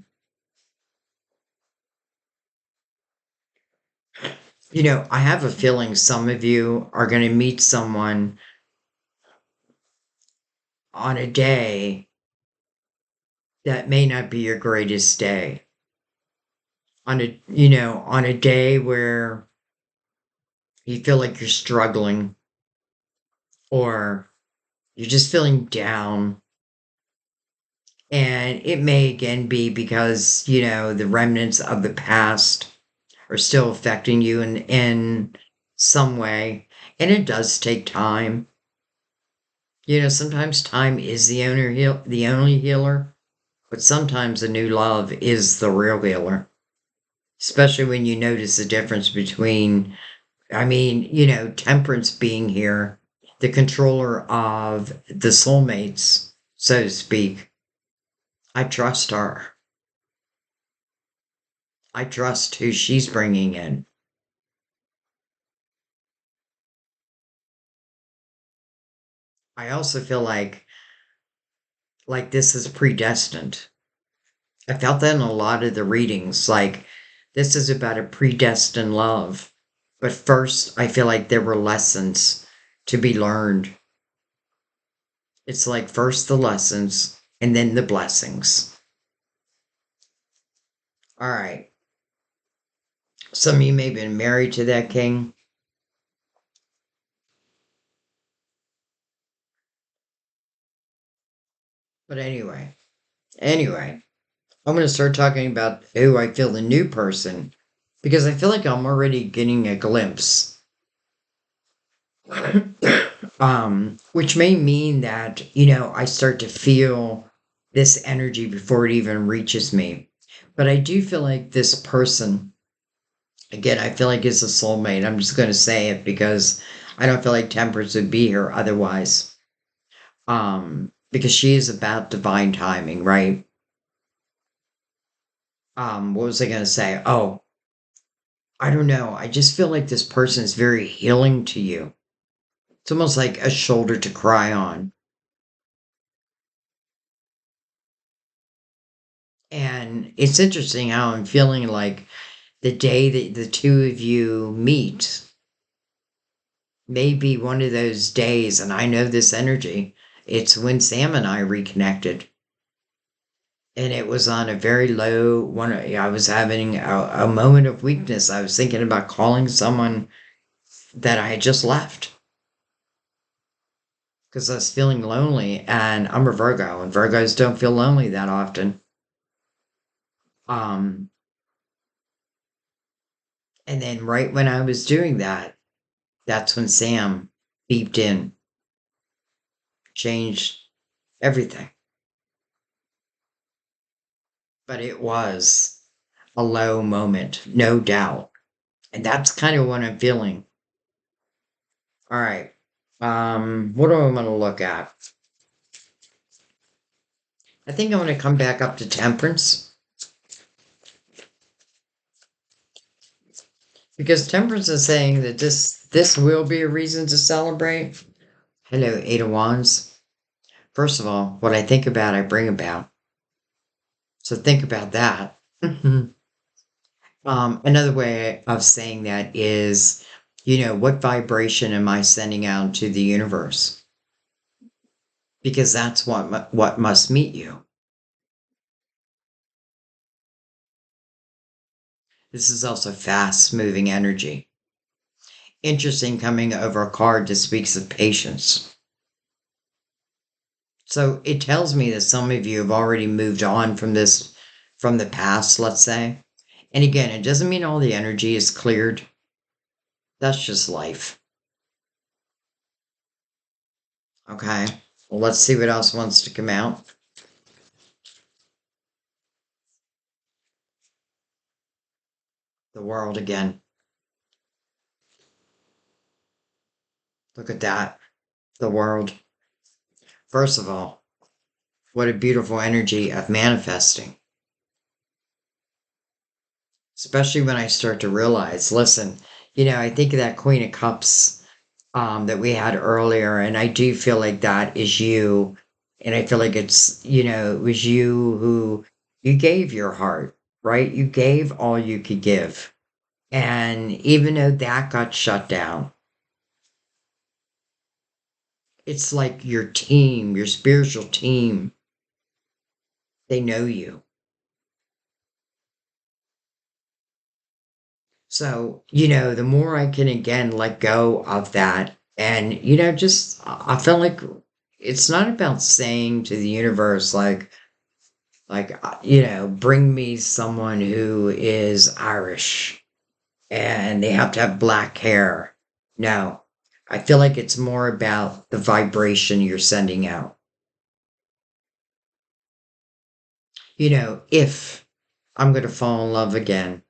have a feeling some of you are going to meet someone on a day that may not be your greatest day. On a day where you feel like you're struggling or you're just feeling down. And it may again be because, the remnants of the past are still affecting you in some way. And it does take time. Sometimes time is the only healer, but sometimes a new love is the real healer. Especially when you notice the difference between, I mean, Temperance being here, the controller of the soulmates, so to speak. I trust her. I trust who she's bringing in. I also feel like this is predestined. I felt that in a lot of the readings. Like, this is about a predestined love. But first, I feel like there were lessons to be learned. It's like first the lessons and then the blessings. All right. Some of you may have been married to that king. But anyway, I'm going to start talking about who I feel the new person because I feel like I'm already getting a glimpse. Which may mean that, I start to feel this energy before it even reaches me. But I do feel like this person, again, I feel like is a soulmate. I'm just going to say it because I don't feel like Temperance would be here otherwise. Because she is about divine timing, right? What was I going to say? Oh, I don't know. I just feel like this person is very healing to you. It's almost like a shoulder to cry on. And it's interesting how I'm feeling like the day that the two of you meet may be one of those days, and I know this energy. It's when Sam and I reconnected. And it was on a very low one. I was having a moment of weakness. I was thinking about calling someone that I had just left because I was feeling lonely. And I'm a Virgo, and Virgos don't feel lonely that often. Um, and then right when I was doing that, that's when Sam beeped in, changed everything. But it was a low moment, no doubt. And that's kind of what I'm feeling. All right. What do I want to look at? I think I'm going to come back up to temperance because temperance is saying that this will be a reason to celebrate. Hello, Eight of Wands. First of all, what I think about, I bring about. So think about that. Another way of saying that is What vibration am I sending out to the universe? Because that's what must meet you. This is also fast moving energy. Interesting coming over a card that speaks of patience. So it tells me that some of you have already moved on from this, from the past, let's say. And again, it doesn't mean all the energy is cleared. That's just life. Okay. Well, let's see what else wants to come out. The world again. Look at that. The world. First of all, what a beautiful energy of manifesting. Especially when I start to realize, listen, I think of that Queen of Cups that we had earlier, and I do feel like that is you. And I feel like it was you who you gave your heart, right? You gave all you could give. And even though that got shut down, it's like your team, your spiritual team, they know you. So, the more I can again let go of that and, just, I feel like it's not about saying to the universe, bring me someone who is Irish and they have to have black hair. No, I feel like it's more about the vibration you're sending out. If I'm going to fall in love again,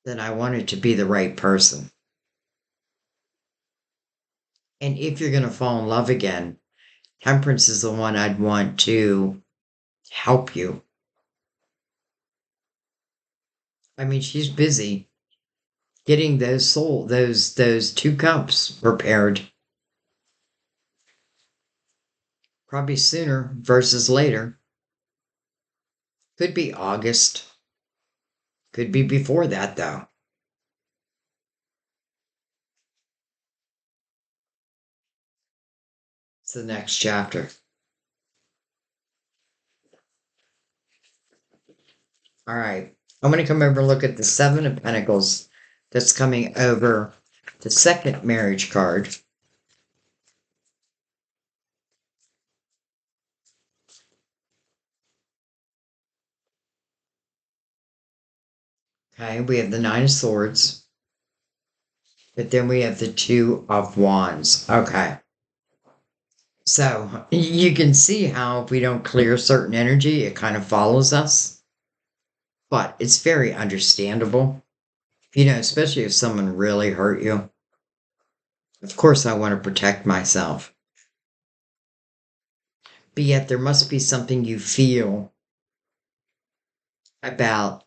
then I want it to be the right person. And if you're going to fall in love again, Temperance is the one I'd want to help you. I mean, she's busy getting those two cups prepared. Probably sooner versus later. Could be August. Could be before that, though. It's the next chapter. All right. I'm going to come over and look at the Seven of Pentacles that's coming over the second marriage card. Okay, we have the Nine of Swords, but then we have the Two of Wands. Okay. So you can see how if we don't clear certain energy, it kind of follows us. But it's very understandable, especially if someone really hurt you. Of course, I want to protect myself. But yet, there must be something you feel about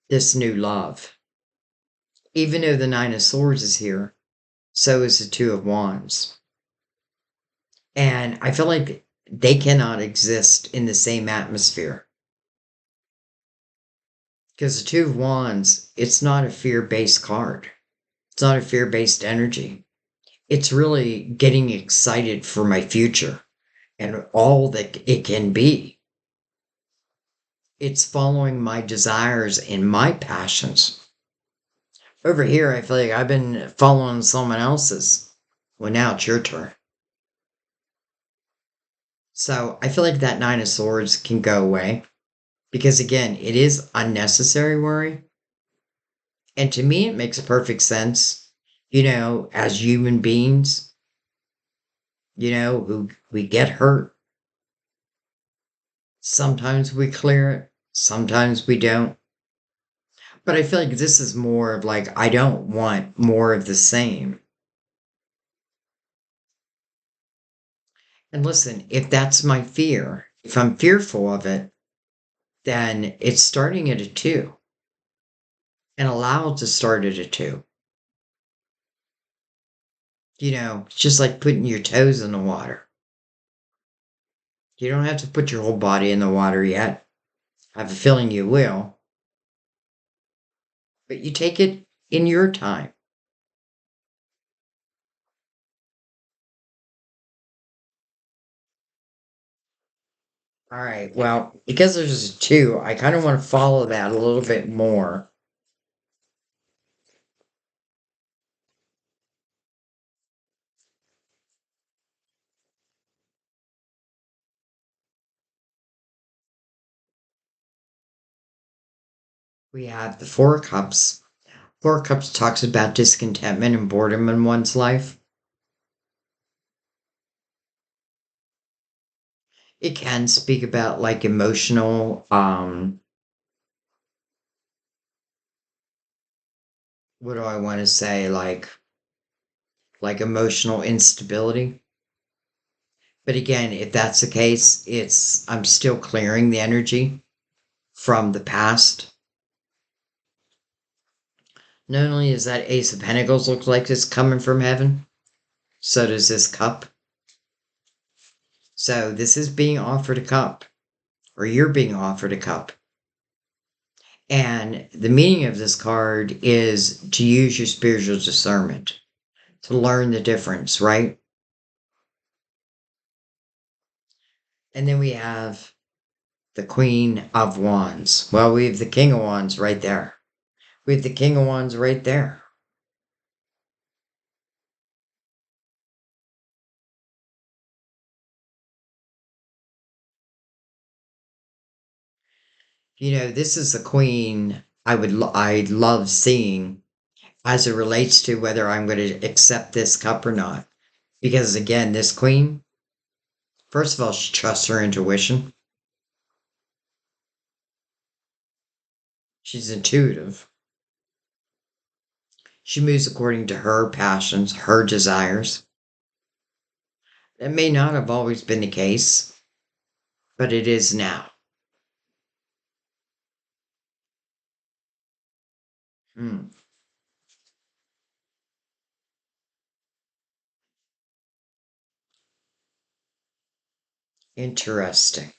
this new love. Even though the Nine of Swords is here, so is the Two of Wands. And I feel like they cannot exist in the same atmosphere. Because the Two of Wands, it's not a fear based card, it's not a fear based energy. It's really getting excited for my future and all that it can be. It's following my desires and my passions. Over here, I feel like I've been following someone else's. Well, now it's your turn. So I feel like that Nine of Swords can go away because, again, it is unnecessary worry. And to me, it makes perfect sense. As human beings, who we get hurt. Sometimes we clear it, sometimes we don't. But I feel like this is more of like, I don't want more of the same. And listen, if that's my fear, if I'm fearful of it, then it's starting at a two and allowed to start at a two. It's just like putting your toes in the water. You don't have to put your whole body in the water yet. I have a feeling you will. But you take it in your time. All right. Well, because there's two, I kind of want to follow that a little bit more. We have the Four of Cups. Four of Cups talks about discontentment and boredom in one's life. It can speak about like emotional, what do I want to say? Like emotional instability. But again, if that's the case, I'm still clearing the energy from the past. Not only does that Ace of Pentacles look like it's coming from heaven, so does this cup. So this is being offered a cup, or you're being offered a cup. And the meaning of this card is to use your spiritual discernment, to learn the difference, right? And then we have the Queen of Wands. Well, we have the King of Wands right there. We have the King of Wands right there. You know, this is the queen I love seeing as it relates to whether I'm going to accept this cup or not. Because again, this queen, first of all, she trusts her intuition. She's intuitive. She moves according to her passions, her desires. It may not have always been the case, but it is now. Hmm. Interesting.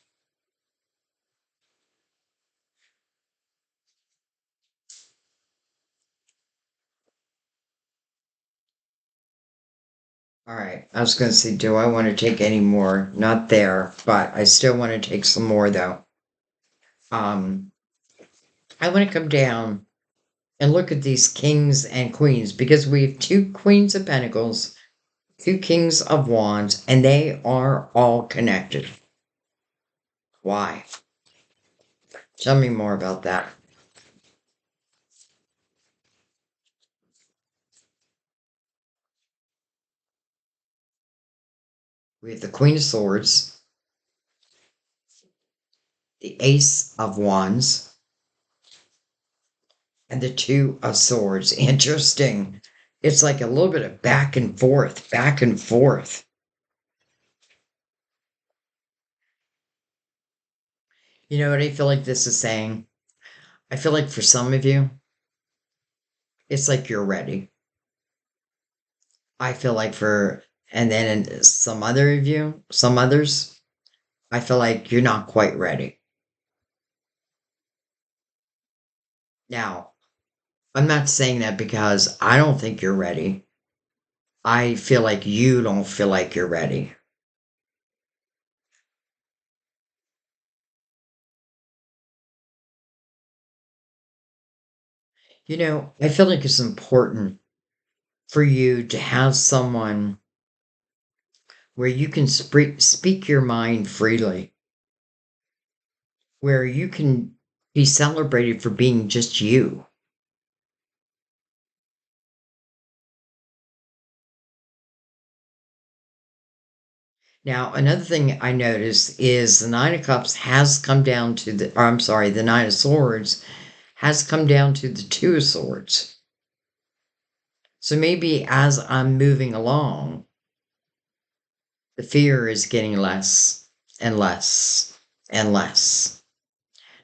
All right. I was going to say, do I want to take any more? Not there, but I still want to take some more though. Um, I want to come down and look at these kings and queens because we have two queens of pentacles, two kings of wands, and they are all connected. Why? Tell me more about that. We have the Queen of Swords, the Ace of Wands, and the Two of Swords. Interesting. It's like a little bit of back and forth, back and forth. You know what I feel like this is saying? I feel like for some of you, it's like you're ready. I feel like and then in some other of you, some others, I feel like you're not quite ready. Now, I'm not saying that because I don't think you're ready. I feel like you don't feel like you're ready. You know, I feel like it's important for you to have someone where you can speak your mind freely, where you can be celebrated for being just you. Now, another thing I noticed is the Nine of Cups has come down to or I'm sorry, the Nine of Swords has come down to the Two of Swords. So maybe as I'm moving along, the fear is getting less and less and less.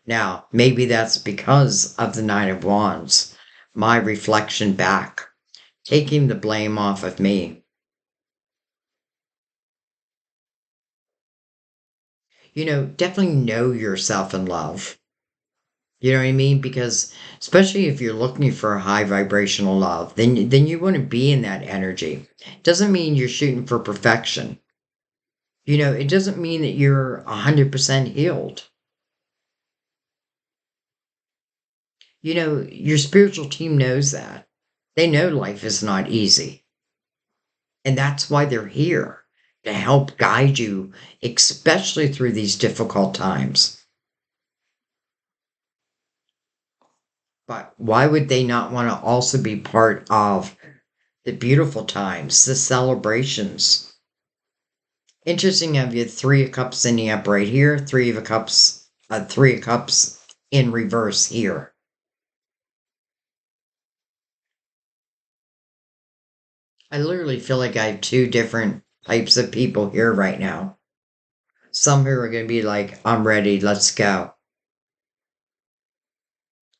Now, maybe that's because of the Nine of Wands, my reflection back, taking the blame off of me. You know, definitely know yourself and love. You know what I mean? Because especially if you're looking for a high vibrational love, then you want to be in that energy. Doesn't mean you're shooting for perfection. It doesn't mean that you're 100% healed. Your spiritual team knows that. They know life is not easy. And that's why they're here to help guide you, especially through these difficult times. But why would they not want to also be part of the beautiful times, the celebrations? Interesting of you, three of cups in the upright here, three of cups in reverse here. I literally feel like I have two different types of people here right now. Some who are going to be like, I'm ready, let's go.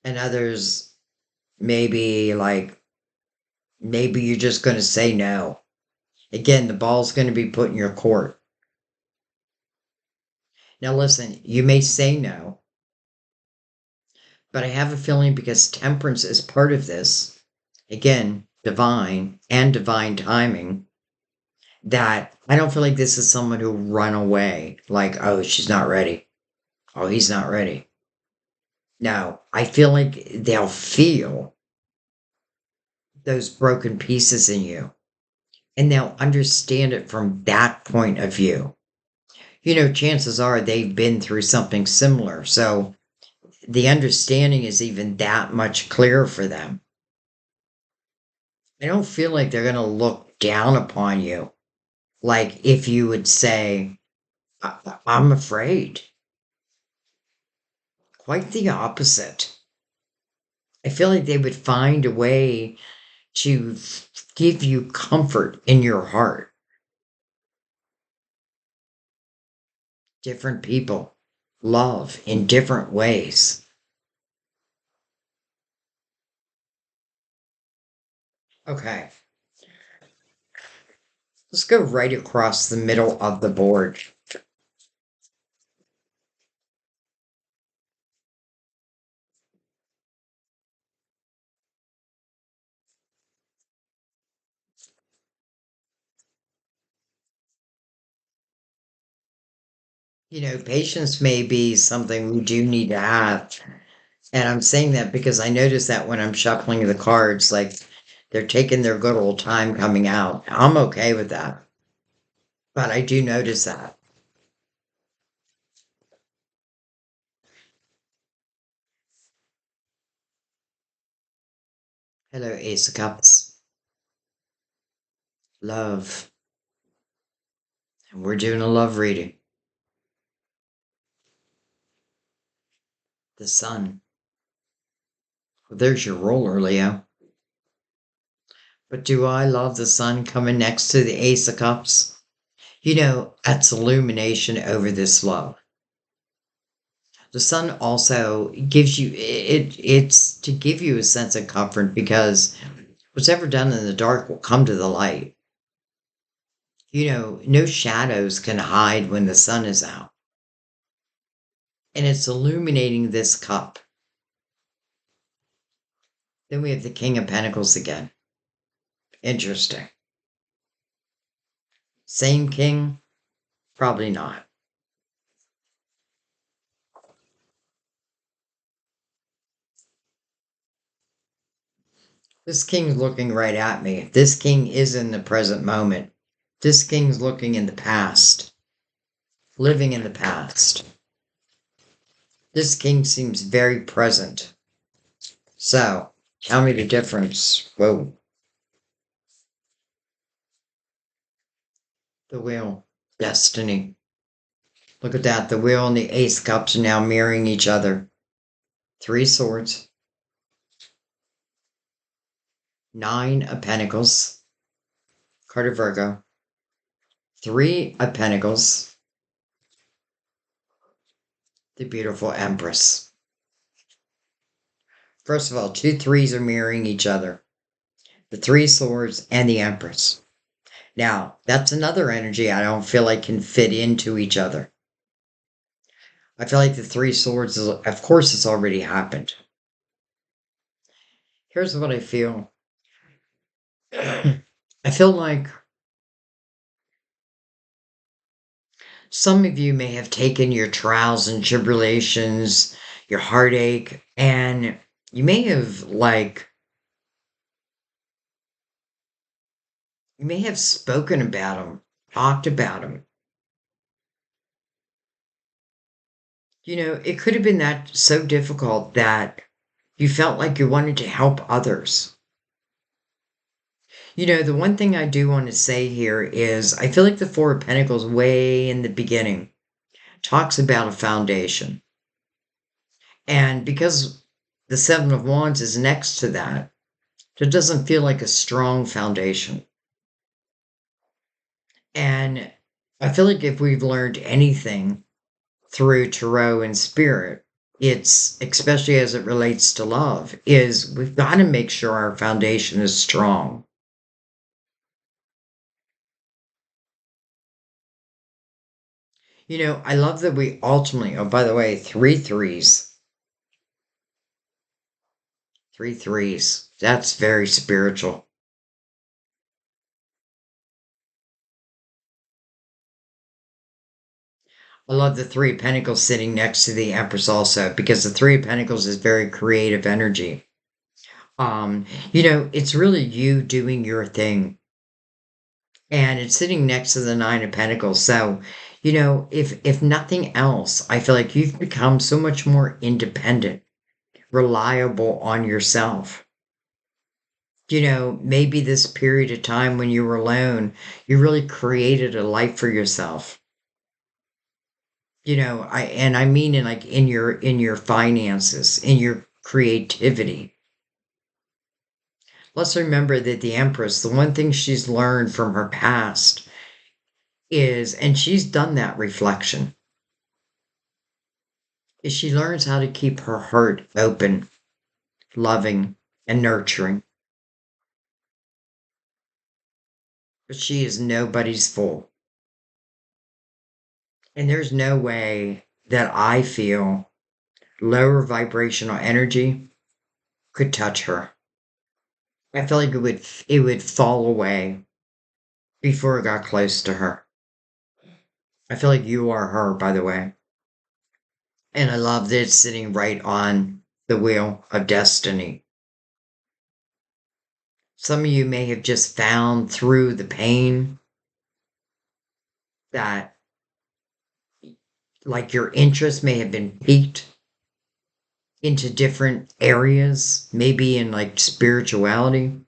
And others, maybe like, maybe you're just going to say no. Again, the ball's going to be put in your court. Now, listen, you may say no, but I have a feeling because temperance is part of this, again, divine and divine timing, that I don't feel like this is someone who run away like, oh, she's not ready. Oh, he's not ready. No, I feel like they'll feel those broken pieces in you and they'll understand it from that point of view. Chances are they've been through something similar. So the understanding is even that much clearer for them. I don't feel like they're going to look down upon you. Like if you would say, I'm afraid. Quite the opposite. I feel like they would find a way to give you comfort in your heart. Different people love in different ways. Okay, let's go right across the middle of the board. Patience may be something we do need to have. And I'm saying that because I notice that when I'm shuffling the cards, like they're taking their good old time coming out. I'm okay with that. But I do notice that. Hello, Ace of Cups. Love. And we're doing a love reading. The sun. Well, there's your roller, Leo. But do I love the sun coming next to the Ace of Cups? That's illumination over this love. The sun also gives you it's to give you a sense of comfort because what's ever done in the dark will come to the light. No shadows can hide when the sun is out. And it's illuminating this cup. Then we have the King of Pentacles again. Interesting. Same king? Probably not. This king's looking right at me. This king is in the present moment. This king's looking in the past, living in the past. This king seems very present. So, tell me the difference. Whoa. The wheel. Destiny. Look at that. The wheel and the ace cups are now mirroring each other. Three swords. Nine of pentacles. Card of Virgo. Three of pentacles. The beautiful empress. First of all, two threes are mirroring each other. The three swords and the empress. Now, that's another energy I don't feel like can fit into each other. I feel like the Three Swords is, of course, it's already happened. Here's what I feel. I feel like some of you may have taken your trials and tribulations, your heartache, and you may have you may have spoken about them, talked about them. It could have been that so difficult that you felt like you wanted to help others. The one thing I do want to say here is I feel like the Four of Pentacles, way in the beginning, talks about a foundation. And because the Seven of Wands is next to that, it doesn't feel like a strong foundation. And I feel like if we've learned anything through tarot and spirit, it's especially as it relates to love, is we've got to make sure our foundation is strong. I love that we ultimately, oh, by the way, three threes. Three threes. That's very spiritual. I love the Three of Pentacles sitting next to the Empress also, because the Three of Pentacles is very creative energy. It's really you doing your thing. And it's sitting next to the Nine of Pentacles. So, if nothing else, I feel like you've become so much more independent, reliable on yourself. Maybe this period of time when you were alone, you really created a life for yourself. I mean in your finances, in your creativity. Let's remember that the Empress, the one thing she's learned from her past and she's done that reflection, is she learns how to keep her heart open, loving, and nurturing. But she is nobody's fool. And there's no way that I feel lower vibrational energy could touch her. I feel like it would fall away before it got close to her. I feel like you are her, by the way. And I love that it's sitting right on the wheel of destiny. Some of you may have just found through the pain that, like, your interest may have been piqued into different areas, maybe in like spirituality.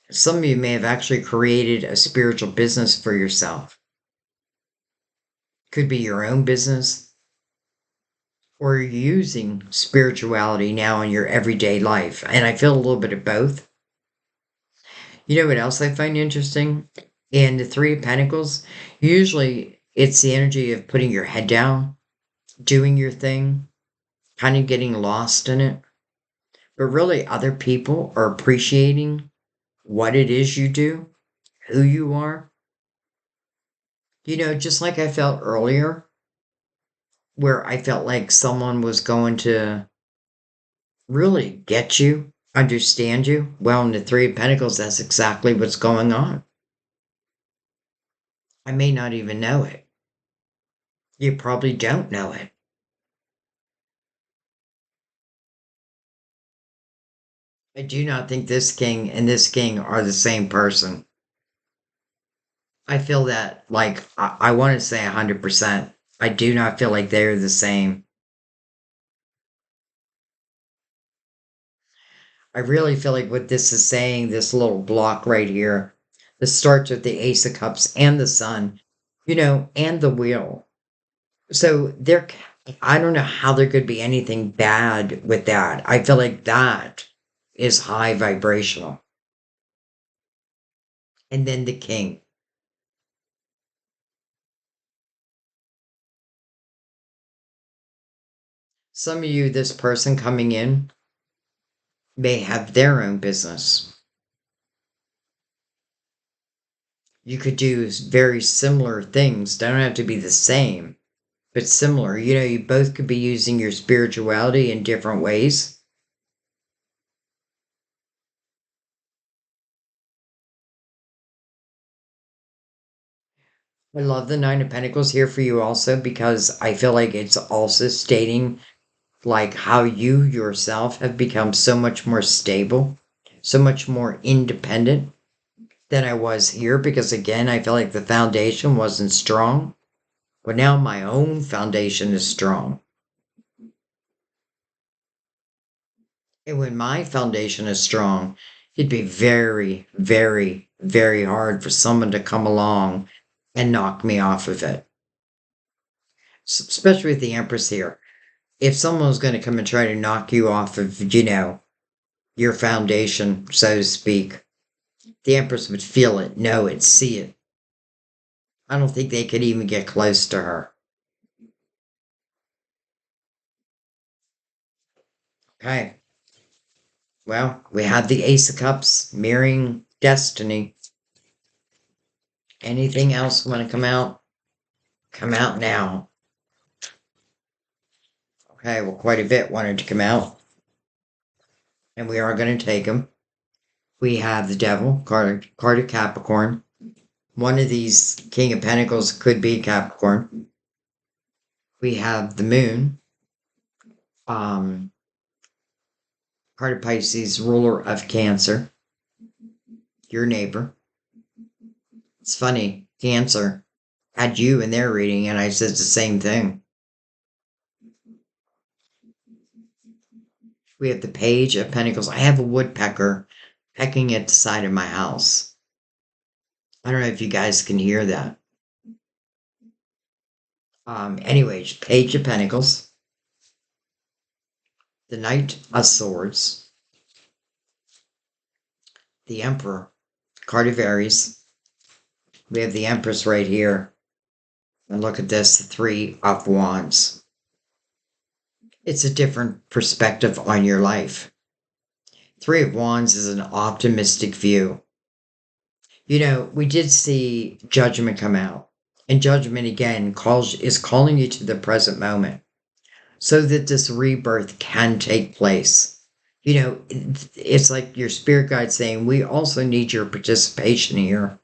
Some of you may have actually created a spiritual business for yourself. Could be your own business, or you're using spirituality now in your everyday life. And I feel a little bit of both. You know what else I find interesting? In the Three of Pentacles, usually it's the energy of putting your head down, doing your thing, kind of getting lost in it. But really, other people are appreciating what it is you do, who you are. Just like I felt earlier, where I felt like someone was going to really get you, understand you. Well, in the Three of Pentacles, that's exactly what's going on. I may not even know it. You probably don't know it. I do not think this king and this king are the same person. I feel that, like, I want to say 100%. I do not feel like they're the same. I really feel like what this is saying, this little block right here, this starts with the Ace of Cups and the Sun, and the Wheel. So I don't know how there could be anything bad with that. I feel like that is high vibrational. And then the King. Some of you, this person coming in, may have their own business. You could do very similar things. They don't have to be the same, but similar. You both could be using your spirituality in different ways. I love the Nine of Pentacles here for you also because I feel like it's also stating like how you yourself have become so much more stable, so much more independent than I was here because again, I feel like the foundation wasn't strong, but now my own foundation is strong. And when my foundation is strong, it'd be very, very, very hard for someone to come along and knock me off of it. Especially with the Empress here. If someone was going to come and try to knock you off of, your foundation, so to speak, the Empress would feel it, know it, see it. I don't think they could even get close to her. Okay. Well, we have the Ace of Cups mirroring destiny. Anything else want to come out? Come out now. Okay, well, quite a bit wanted to come out. And we are going to take them. We have the Devil, card of Capricorn. One of these King of Pentacles could be Capricorn. We have the Moon, um, card of Pisces, ruler of Cancer, your neighbor. It's funny, Cancer had you in their reading, and I said the same thing. We have the Page of Pentacles. I have a woodpecker pecking at the side of my house. I don't know if you guys can hear that. Anyways, Page of Pentacles, the Knight of Swords, the Emperor, card of Aries. We have the Empress right here. And look at this, the Three of Wands. It's a different perspective on your life. Three of Wands is an optimistic view. We did see Judgment come out. And Judgment again is calling you to the present moment so that this rebirth can take place. It's like your spirit guide saying, we also need your participation here.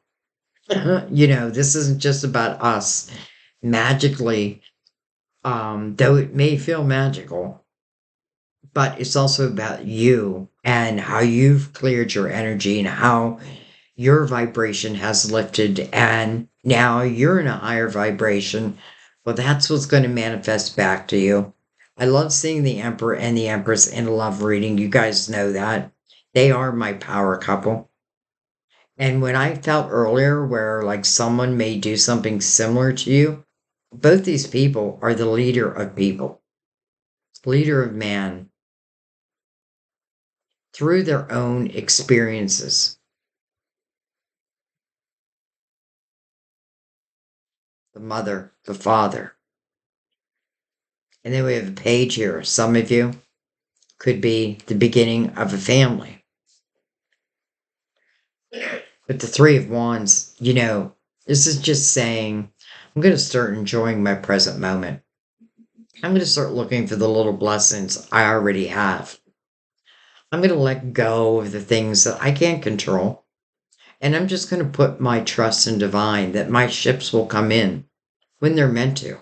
This isn't just about us magically, though it may feel magical, but it's also about you and how you've cleared your energy and how your vibration has lifted and now you're in a higher vibration. Well, that's what's going to manifest back to you. I love seeing the Emperor and the Empress in a love reading. You guys know that. They are my power couple. And when I felt earlier where like someone may do something similar to you, both these people are the leader of people, leader of man through their own experiences. The mother, the father. And then we have a page here. Some of you could be the beginning of a family. But the Three of Wands, this is just saying, I'm going to start enjoying my present moment. I'm going to start looking for the little blessings I already have. I'm going to let go of the things that I can't control. And I'm just going to put my trust in divine that my ships will come in when they're meant to.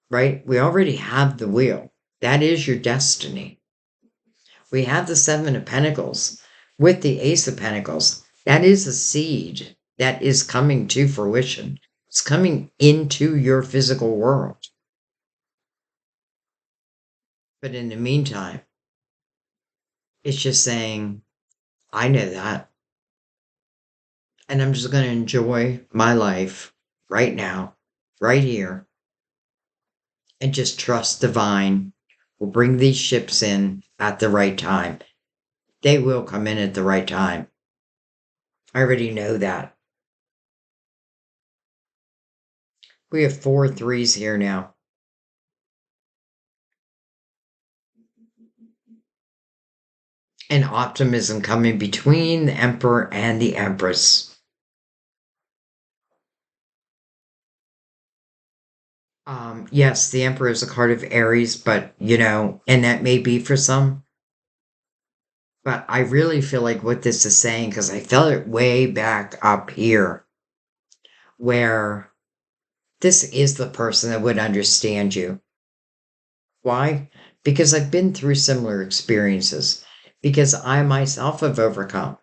Right? We already have the wheel. That is your destiny. We have the Seven of Pentacles with the Ace of Pentacles. That is a seed that is coming to fruition. It's coming into your physical world. But in the meantime, it's just saying, I know that. And I'm just going to enjoy my life right now, right here, and just trust divine will bring these ships in at the right time. They will come in at the right time. I already know that. We have 4 threes here now. And optimism coming between the Emperor and the Empress. Yes, the Emperor is a card of Aries, but and that may be for some, but I really feel like what this is saying, because I felt it way back up here, where this is the person that would understand you. Why? Because I've been through similar experiences, because I myself have overcome,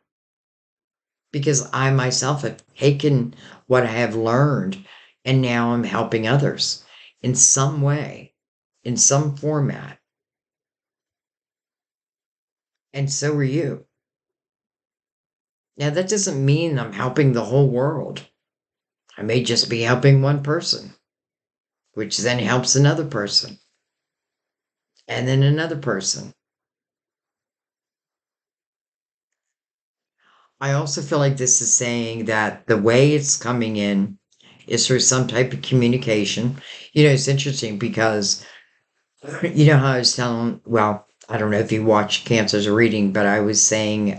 because I myself have taken what I have learned and now I'm helping others in some way, in some format. And so are you. Now, that doesn't mean I'm helping the whole world. I may just be helping one person, which then helps another person, and then another person. I also feel like this is saying that the way it's coming in is through some type of communication. It's interesting because how I was telling, well, I don't know if you watch Cancer's reading, but I was saying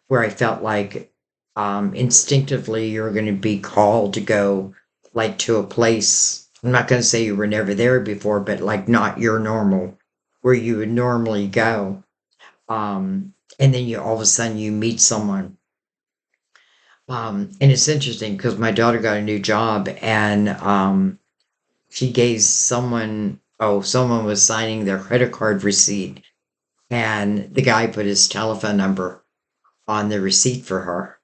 where I felt like instinctively you're going to be called to go like to a place. I'm not going to say you were never there before, but like not your normal, where you would normally go. And then you all of a sudden you meet someone. And it's interesting because my daughter got a new job and she gave someone was signing their credit card receipt and the guy put his telephone number on the receipt for her.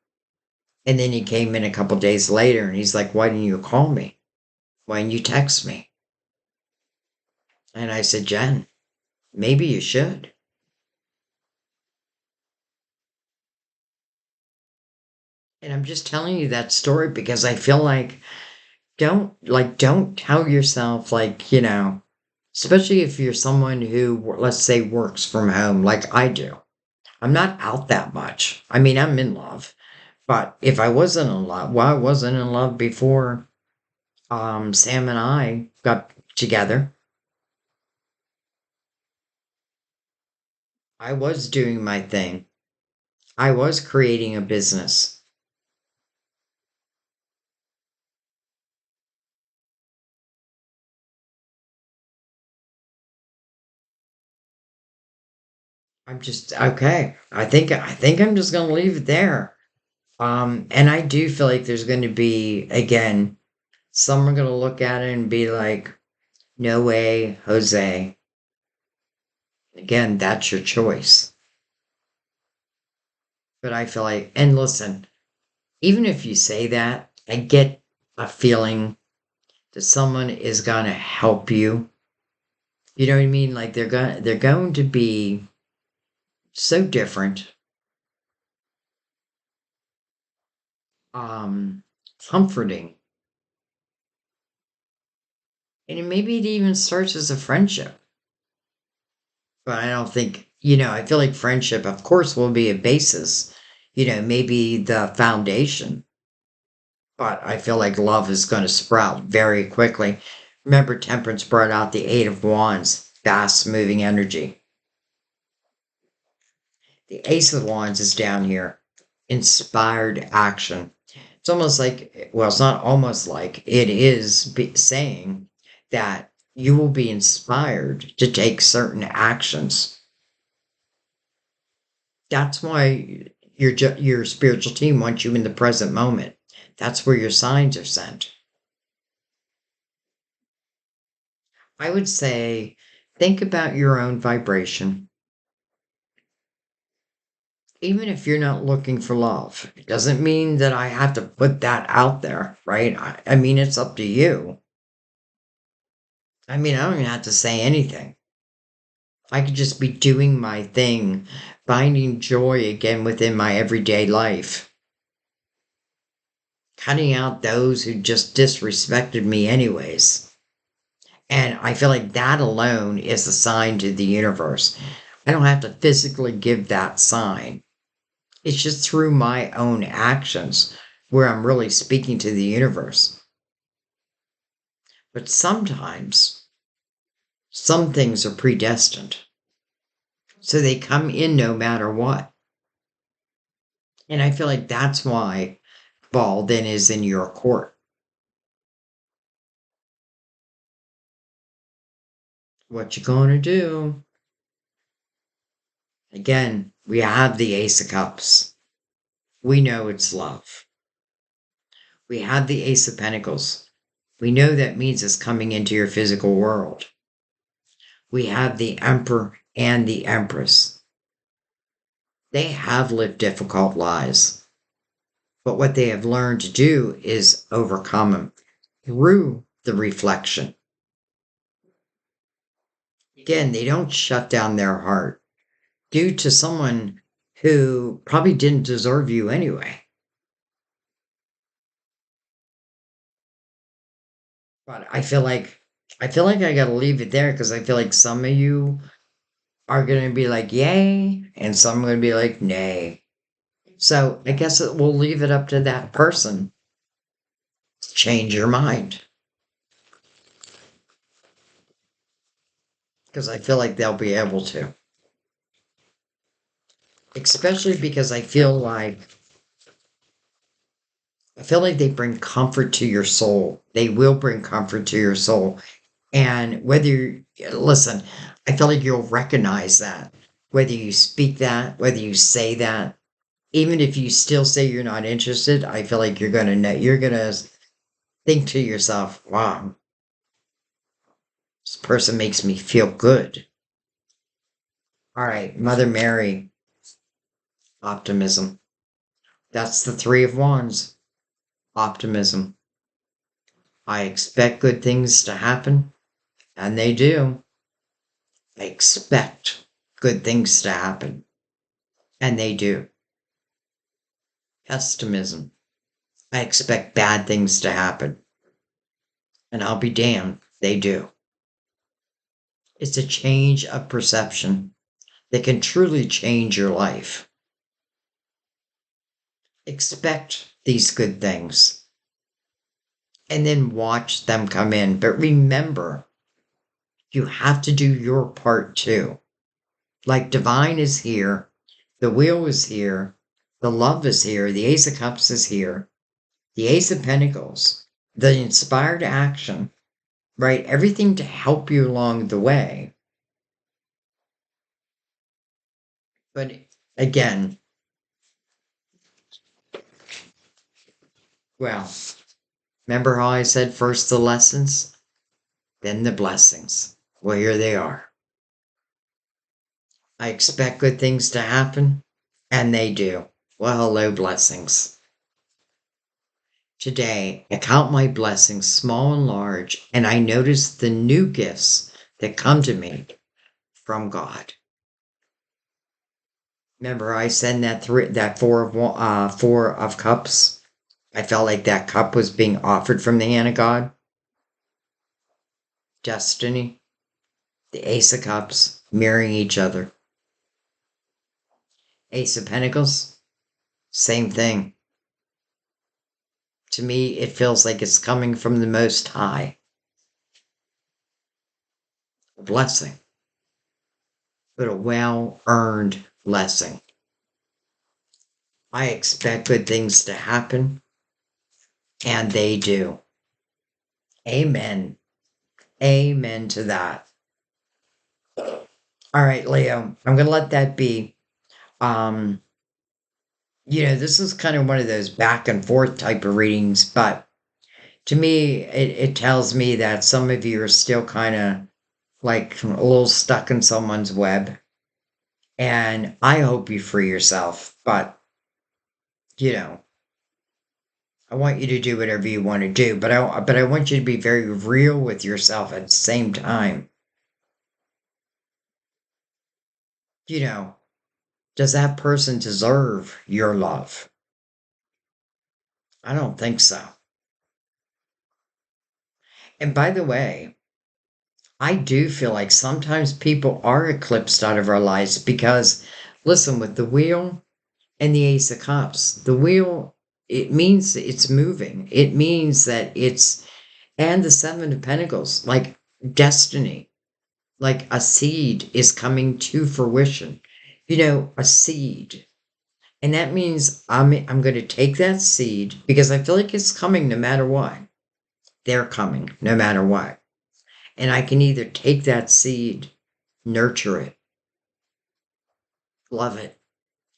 And then he came in a couple days later and he's like, "Why didn't you call me? Why didn't you text me?" And I said, "Jen, maybe you should." And I'm just telling you that story because I feel like don't tell yourself like, especially if you're someone who, let's say, works from home like I do. I'm not out that much. I mean, I'm in love. But if I wasn't in love, well, I wasn't in love before Sam and I got together. I was doing my thing. I was creating a business. I'm just okay. I think I'm just gonna leave it there. And I do feel like there's gonna be again, some are gonna look at it and be like, "No way, Jose." Again, that's your choice. But I feel like, and listen, even if you say that, I get a feeling that someone is gonna help you. You know what I mean? Like they're going to be so different, um, comforting, and maybe it even starts as a friendship. But I don't think I feel like friendship, of course, will be a basis. Maybe the foundation. But I feel like love is going to sprout very quickly. Remember, Temperance brought out the Eight of Wands, fast moving energy. The Ace of Wands is down here, inspired action. It's almost like, well, it's not almost like, it is saying that you will be inspired to take certain actions. That's why your spiritual team wants you in the present moment. That's where your signs are sent. I would say, think about your own vibration. Even if you're not looking for love, it doesn't mean that I have to put that out there, right? I mean, it's up to you. I mean, I don't even have to say anything. I could just be doing my thing, finding joy again within my everyday life, cutting out those who just disrespected me, anyways. And I feel like that alone is a sign to the universe. I don't have to physically give that sign. It's just through my own actions where I'm really speaking to the universe. But sometimes some things are predestined. So they come in no matter what. And I feel like that's why ball then is in your court. What you gonna do? Again, we have the Ace of Cups. We know it's love. We have the Ace of Pentacles. We know that means it's coming into your physical world. We have the Emperor and the Empress. They have lived difficult lives, but what they have learned to do is overcome them through the reflection. Again, they don't shut down their heart due to someone who probably didn't deserve you anyway. But I feel like I gotta leave it there because I feel like some of you are gonna be like yay, and some are gonna be like nay. So I guess we'll leave it up to that person to change your mind because I feel like they'll be able to, especially because I feel like they bring comfort to your soul. They will bring comfort to your soul. And whether you listen, I feel like you'll recognize that. Whether you speak that, whether you say that, even if you still say you're not interested, I feel like you're gonna know, you're gonna think to yourself, wow, this person makes me feel good. All right, Mother Mary, optimism. That's the Three of Wands, optimism. I expect good things to happen, and they do. I expect good things to happen, and they do. Pessimism. I expect bad things to happen, and I'll be damned, they do. It's a change of perception that can truly change your life. Expect these good things and then watch them come in. But remember, you have to do your part too. Like divine is here, the wheel is here, the love is here, the Ace of Cups is here, the Ace of Pentacles, the inspired action, right? Everything to help you along the way. But again, well, remember how I said first the lessons, then the blessings? Well, here they are. I expect good things to happen, and they do. Well, hello, blessings. Today, I count my blessings small and large, and I notice the new gifts that come to me from God. Remember, I said that four of cups. I felt like that cup was being offered from the hand of God. Destiny, the Ace of Cups, mirroring each other. Ace of Pentacles, same thing. To me, it feels like it's coming from the Most High. A blessing, but a well-earned blessing. I expect good things to happen, and they do. Amen. Amen to that. All right, Leo, I'm going to let that be. Um, this is kind of one of those back and forth type of readings, but to me, it tells me that some of you are still kind of like a little stuck in someone's web. And I hope you free yourself, but you know, I want you to do whatever you want to do, but I want you to be very real with yourself at the same time. You know, does that person deserve your love? I don't think so. And by the way, I do feel like sometimes people are eclipsed out of our lives because, listen, with the wheel and the Ace of Cups, the wheel, it means it's moving. It means that and the Seven of Pentacles, like destiny, like a seed is coming to fruition. A seed. And that means I'm going to take that seed because I feel like it's coming no matter what. They're coming no matter what. And I can either take that seed, nurture it, love it,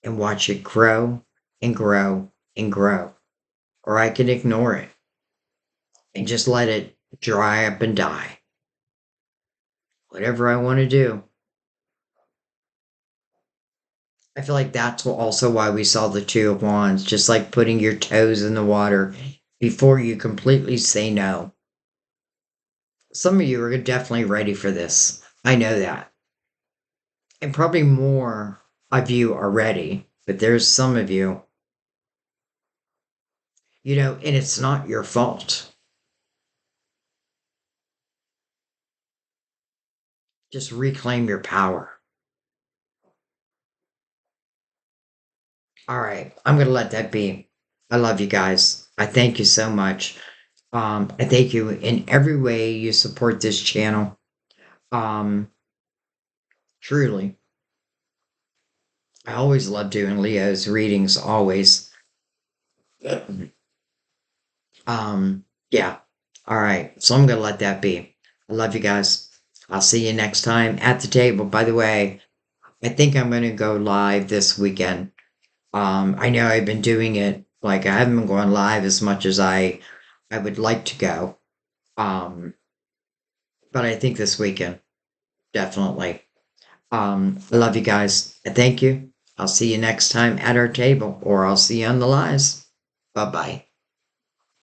and watch it grow and grow and grow. Or I can ignore it and just let it dry up and die. Whatever I want to do. I feel like that's also why we saw the Two of Wands, just like putting your toes in the water before you completely say no. Some of you are definitely ready for this. I know that. And probably more of you are ready, but there's some of you, and it's not your fault. Just reclaim your power. All right, I'm going to let that be. I love you guys. I thank you so much. I thank you in every way you support this channel. Um, Truly. I always love doing Leo's readings, always. Um, yeah. All right. So I'm gonna let that be. I love you guys. I'll see you next time at the table. By the way, I think I'm gonna go live this weekend. I know I've been doing it like I haven't been going live as much as I would like to go. Um, but I think this weekend, definitely. I love you guys. Thank you. I'll see you next time at our table, or I'll see you on the lives. Bye bye.